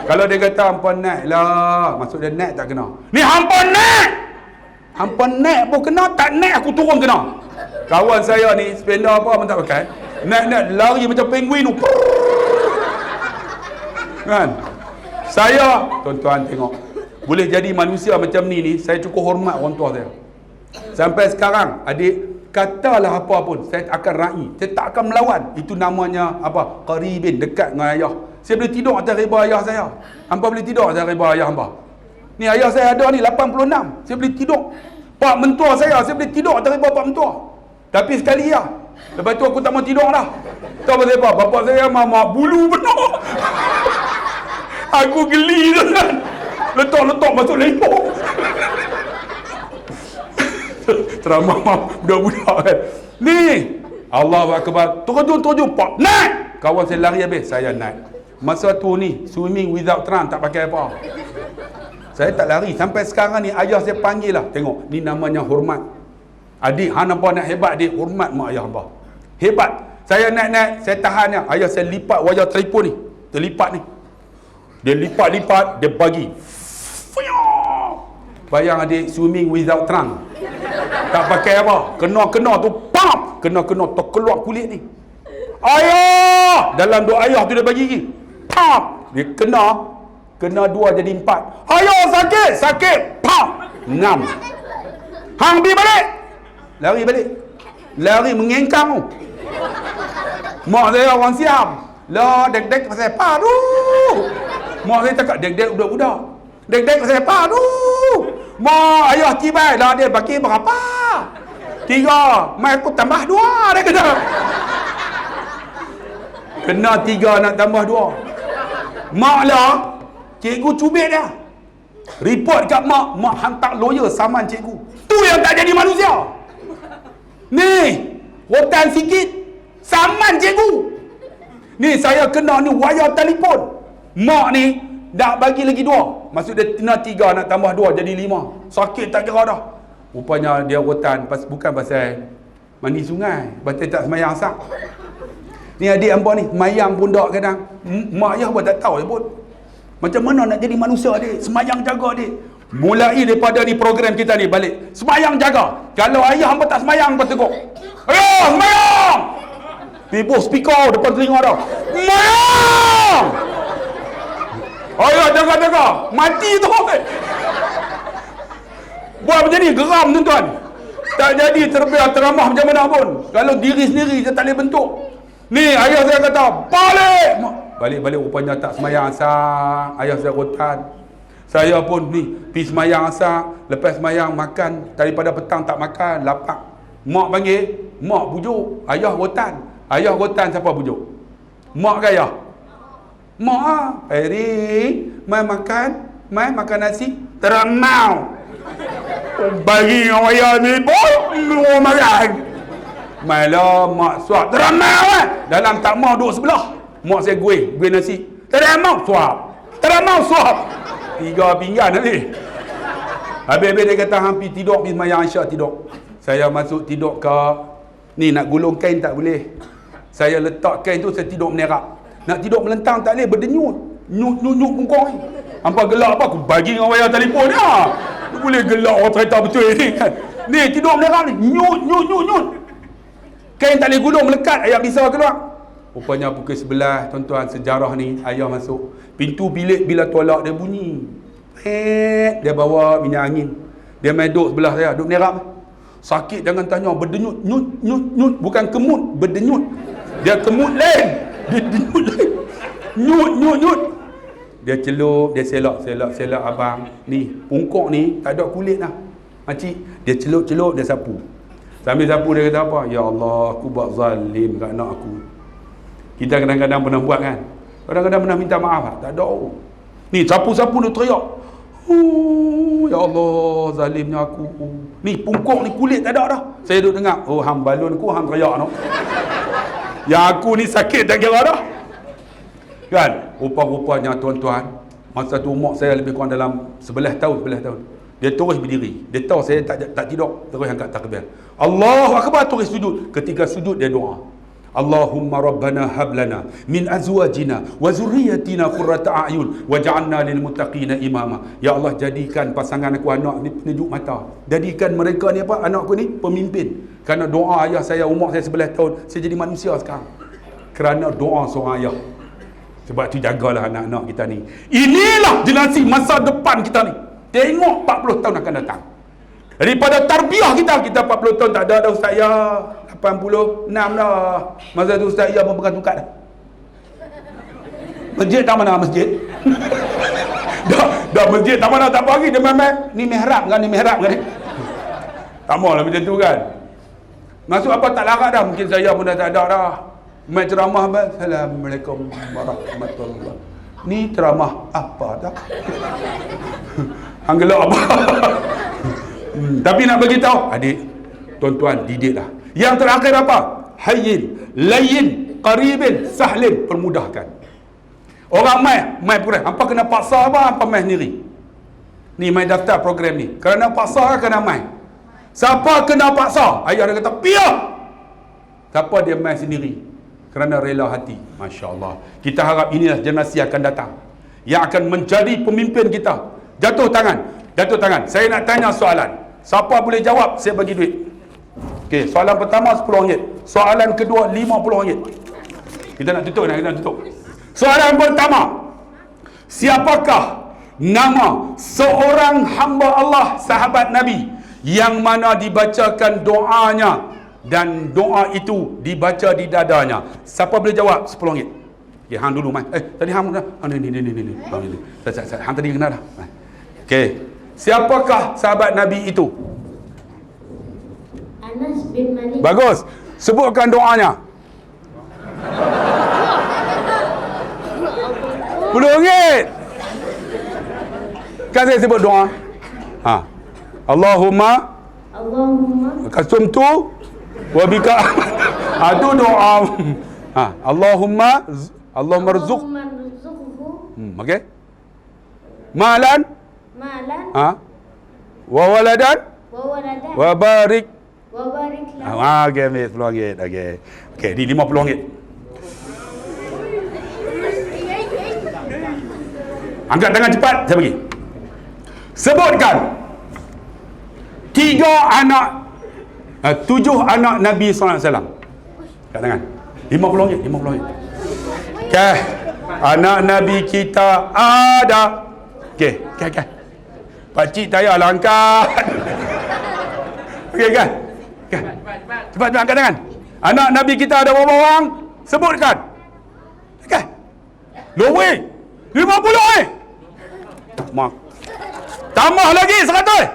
Kalau dia kata hampa naik lah, maksud dia naik tak kena. Ni hampa naik. Hampa naik pun kena, tak naik aku turun kena. Kawan saya ni, spender apa pun tak pakai. Naik lari macam penguin tu. Kan? Saya, tuan-tuan tengok. Boleh jadi manusia macam ni, saya cukup hormat orang tua saya. Sampai sekarang, adik, katalah apa pun, saya akan raih. Saya tak akan melawan. Itu namanya apa? Qaribin, dekat dengan ayah. Saya boleh tidur atas riba ayah saya. Hampa boleh tidur atas riba ayah hampa. Ni ayah saya ada ni 86. Saya boleh tidur. Pak mentua saya boleh tidur atas riba pak mentua. Tapi sekali ya. Lepas tu aku tak mau tidur dah. Tahu pasal apa? Bapak saya mamak bulu penuh. Aku geli tu kan. Letak-letak masuk lepok. Ceramah budak-budak kan. Ni Allahu Akbar. Terjun pak. Naik. Kawan saya lari habis. Saya naik. Masa tu ni swimming without trunk, tak pakai apa. Saya tak lari. Sampai sekarang ni ayah saya panggil lah. Tengok. Ni namanya hormat. Adik, hang nampak nak hebat adik. Hormat mak ayah hamba. Hebat. Saya naik-naik. Saya tahan ni. Ayah saya lipat wayar telefon ni. Terlipat ni. Dia lipat-lipat. Dia bagi. Bayang adik swimming without trunk. Tak pakai apa. Kena tu. Pam! Kena terkeluar kulit ni. Ayah! Dalam doa ayah tu dia bagi lagi. Pam! Dia kena 2 jadi 4. Ayah sakit! Pam! 6. Hang pergi balik. Lari mengengkang tu. Mak saya orang Siam. Lah dek-dek pasal apa tu? Mak saya cakap dek-dek budak-budak. Dek-dek siapa tu? Mak ayah tibai lah dia bagi berapa? 3. Mai aku tambah 2 dia kena. Kena 3 nak tambah 2. Mak lah, cikgu cubit dia. Report kat mak hantar lawyer saman cikgu. Tu yang tak jadi manusia. Ni, rotan sikit, saman cikgu. Ni saya kena ni wayar telefon. Mak ni dak bagi lagi 2. Maksud dia kena 3 nak tambah 2 jadi 5. Sakit tak kira dah. Rupanya dia rotan bukan pasal mandi sungai, pasal tak semayang sak. Ni adik hangpa ni semayang pun dak kadang. Mak ayah pun tak tahu pun. Macam mana nak jadi manusia adik? Semayang jaga adik. Mulai daripada ni program kita ni balik. Semayang jaga. Kalau ayah hangpa tak semayang hangpa tegur. Ayo semayang. Tiba speaker depan telinga dah. Semayang. Ayah jaga-jaga. Mati tu. Buat macam ni geram tuan-tuan. Tak jadi terbiar teramah macam mana pun. Kalau diri sendiri dia tak boleh bentuk. Ni ayah saya kata balik. Balik-balik rupanya tak semayang asar. Ayah saya rotan. Saya pun ni pergi semayang asar. Lepas semayang makan. Daripada petang tak makan, lapar. Mak panggil, mak bujuk. Ayah rotan. Ayah rotan siapa bujuk? Mak ke ayah? Mak ah. Eri, mai makan nasi. Teramau. Bagi orang ayah ni boh makan. Mailah mak suap. Teramau kan? Dalam tak mau duduk sebelah. Mak saya gue nasi. Teramau suap. Teramau suap. 3 pinggan nanti. Habis-habis dia kata hampir tidur, pergi semayang Isyak tidur. Saya masuk tidur ke ni nak gulung kain tak boleh. Saya letak kain tu, saya tidur menerak. Nak tidur melentang tak boleh, berdenyut. Nyut bungkong ni. Hampa gelak apa? Aku bagi dengan wayar telefon ni. Dia boleh gelak orang cerita betul ni kan. Ni tidur menerak ni. Nyut. Kain tak boleh gulung, melekat. Ayah risau keluar. Rupanya pukul 11, tuan-tuan, sejarah ni, ayah masuk. Pintu bilik bila tolak dia bunyi. Dia bawa minyak angin. Dia main duduk sebelah saya, duduk menerak. Sakit jangan tanya, berdenyut. Nyut. Bukan kemut, berdenyut. Dia kemut lain. Dia denyut lain. Nyut. Dia celup, dia selak abang. Ni, pungkok ni tak ada kulit lah. Makcik, dia celup, dia sapu. Sambil sapu dia kata apa? Ya Allah, aku buat zalim kat anak aku. Kita kadang-kadang pernah buat kan? Kadang-kadang pernah minta maaf lah. Tak ada. Ni, sapu-sapu dia teriak. Ya Allah, zalimnya aku. Ni, pungkok ni kulit tak ada dah. Saya duduk dengar. Oh, hang balun aku, hang teriak no. Yang aku ni sakit tak kira dah. Kan? Rupa-rupanya tuan-tuan, masa tu umur saya lebih kurang dalam 11 tahun. Dia terus berdiri. Dia tahu saya tak tidur. Terus angkat takbir. Allahu Akbar, terus sujud. Ketika sujud dia doa. Allahumma rabbana hablana min azwajina wa zurriyatina qurrata a'yun waj'alna lil muttaqina imama. Ya Allah, jadikan pasangan aku anak ni penejuk mata. Jadikan mereka ni apa? Anak aku ni pemimpin. Kerana doa ayah saya, umur saya 11 tahun, saya jadi manusia sekarang. Kerana doa seorang ayah. Sebab tu jagalah anak-anak kita ni. Inilah generasi masa depan kita ni. Tengok 40 tahun akan datang. Daripada tarbiyah kita 40 tahun tak ada dah ustaz ya. 86 dah. Masa tu ustaz ya pun pegang tungkat dah. Masjid tak mana masjid? dah masjid tak mana tak bagi dia main ni mihrab kan ni. Tak maulah macam tu kan. Masuk apa tak larat dah, mungkin saya pun dah tak ada dah. Main ceramah bang. Assalamualaikum warahmatullahi. Ni ceramah apa dah? Hang gelak apa? Tapi nak bagi tahu, adik, tuan-tuan, didiklah. Yang terakhir apa? Hayyin, layyin, qaribin, sahlin, permudahkan. Orang mai program. Hampa kena paksa apa? Hampa mai sendiri. Ni mai daftar program ni. Kerana paksa kena mai. Siapa kena paksa? Ayah dia kata, "Pia." Siapa dia mai sendiri? Kerana rela hati. Masya Allah. Kita harap inilah generasi akan datang yang akan menjadi pemimpin kita. Jatuh tangan. Saya nak tanya soalan. Siapa boleh jawab, saya bagi duit. Okey, soalan pertama RM10. Soalan kedua RM50. Kita nak tutup. Soalan pertama. Siapakah nama seorang hamba Allah, sahabat Nabi, yang mana dibacakan doanya dan doa itu dibaca di dadanya? Siapa boleh jawab? RM10. Okey, hang dulu mai. Tadi hang dah. Ni. Hang tadi kenal dah. Okey. Siapakah sahabat Nabi itu? Anas bin Malik. Bagus. Sebutkan doanya. RM10. Kan saya sebut doa. Allahumma kasumtu wa bika. Itu doa. Allahumma rzuq. Okey. Malan wa waladan wa barik. Okey, RM10. Okey, di RM50. Angkat tangan cepat, saya bagi. Sebutkan 7 anak Nabi SAW. Angkat tangan. RM50. Okey. Anak Nabi kita ada. Okey. Pakcik tak payahlah angkat. Okey kan? Cepat angkat tangan. Anak Nabi kita ada berapa orang? Sebutkan. Okey. Lowe. 50 Mak. Tambah lagi 100.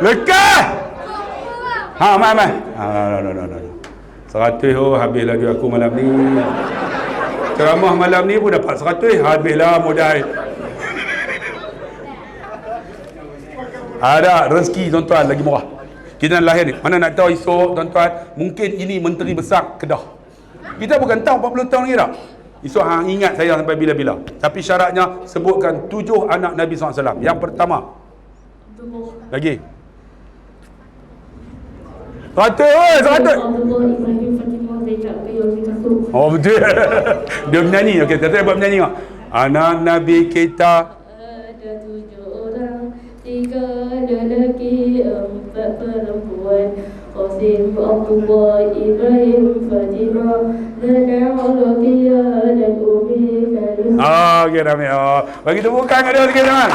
Lekas. Mai. No. 100 habis lagi aku malam ni. Ceramah malam ni pun dapat 100. Habislah modal. Ada rezeki tuan-tuan lagi murah. Kita nak lahir ni. Mana nak tahu esok tuan-tuan, mungkin ini menteri besar Kedah. Kita bukan tahu 40 tahun lagi tak. Esok ingat saya sampai bila-bila. Tapi syaratnya sebutkan 7 anak Nabi SAW. Yang pertama. Lagi. 100. Oh betul. Dia menyanyi. Okey, saya buat menyanyi. Anak Nabi kita Ada 7 orang, 3 lelaki, 4 perempuan. Qasim, Abdullah, Ibrahim, Fatimah, Lana, Alaqiyah, dan Umi Khalis. Okey, Rami. Bagi tepukan kat dia sikit, teman.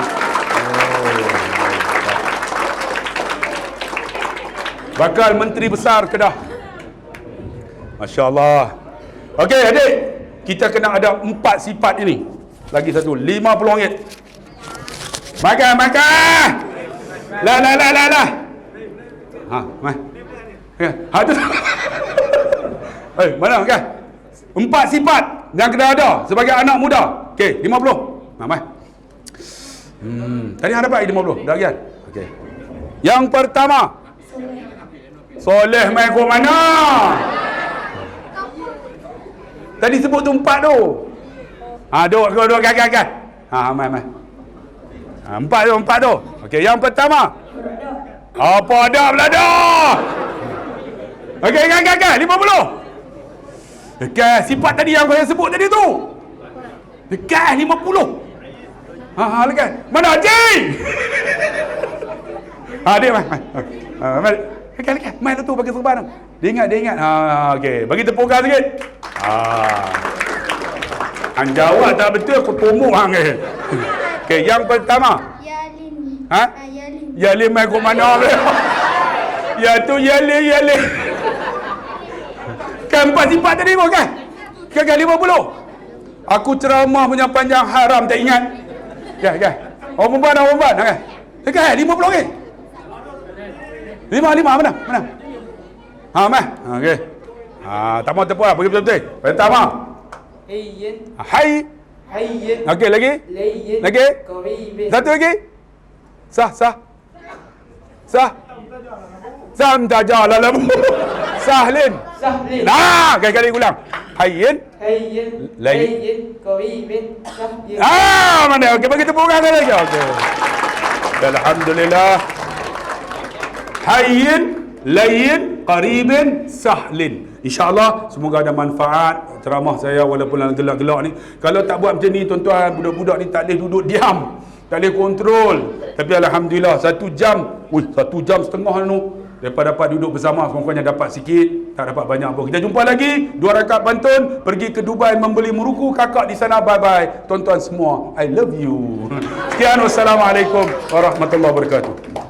Bakal menteri besar Kedah. Masya Allah. Okey, adik. Kita kena ada 4 sifat ini. Lagi satu. RM50. Makan. Lah. Mai. Tu. Mana kan? 4 sifat yang kena ada sebagai anak muda. Okey, RM50. Mai. Tadi hang dapat RM50. Dah kan? Okey. Yang pertama. Soleh mai ke mana? Tadi sebut tu 4 tu. Duk kan. Mai. 4 tu. Okey, yang pertama. Apa ada beladah? Okey, kan. 50. Dekat sifat tadi yang saya sebut tadi tu. Dekat 50. Lekat. Mana Haji? Dia mai. Lekat. Mai tu bagi serban. Dia ingat. Okey, bagi tepukan sikit. Hang jawab tak betul aku tomok hang ni. Okey, yang pertama. Yalin. Yalin mai ke mana boleh? Ya tu Yalin. Kan 4 sifat tadi pun kan? Kan 50. Aku ceramah punya panjang haram tak ingat. Kan. Orang perempuan kan? Kan 50 ke? 5 mana? Mai. Okey. Tak mau tepuk lah, pergi betul-betul. Pertama. Hayyin. Okey, lagi? Lagi? Satu lagi? Sah. Samtajala lahu. Sahlin. Kali ulang. Hayyin. Layyin. Qaribin. Mana? Okey, bagi tepuk tangan lagi. Okey. Alhamdulillah. Hayyin, layyin, qaribin, sahlin. InsyaAllah semoga ada manfaat ceramah saya walaupun dalam gelak-gelak ni. Kalau tak buat macam ni tuan-tuan, budak-budak ni tak boleh duduk diam, tak boleh kontrol. Tapi Alhamdulillah 1 jam, 1 jam setengah tu daripada dapat duduk bersama, semuanya dapat sikit, tak dapat banyak pun. Kita jumpa lagi 2 rakaat pantun, pergi ke Dubai membeli meruku kakak di sana. Bye-bye tuan-tuan semua, I love you. Sekian, wassalamualaikum warahmatullahi wabarakatuh.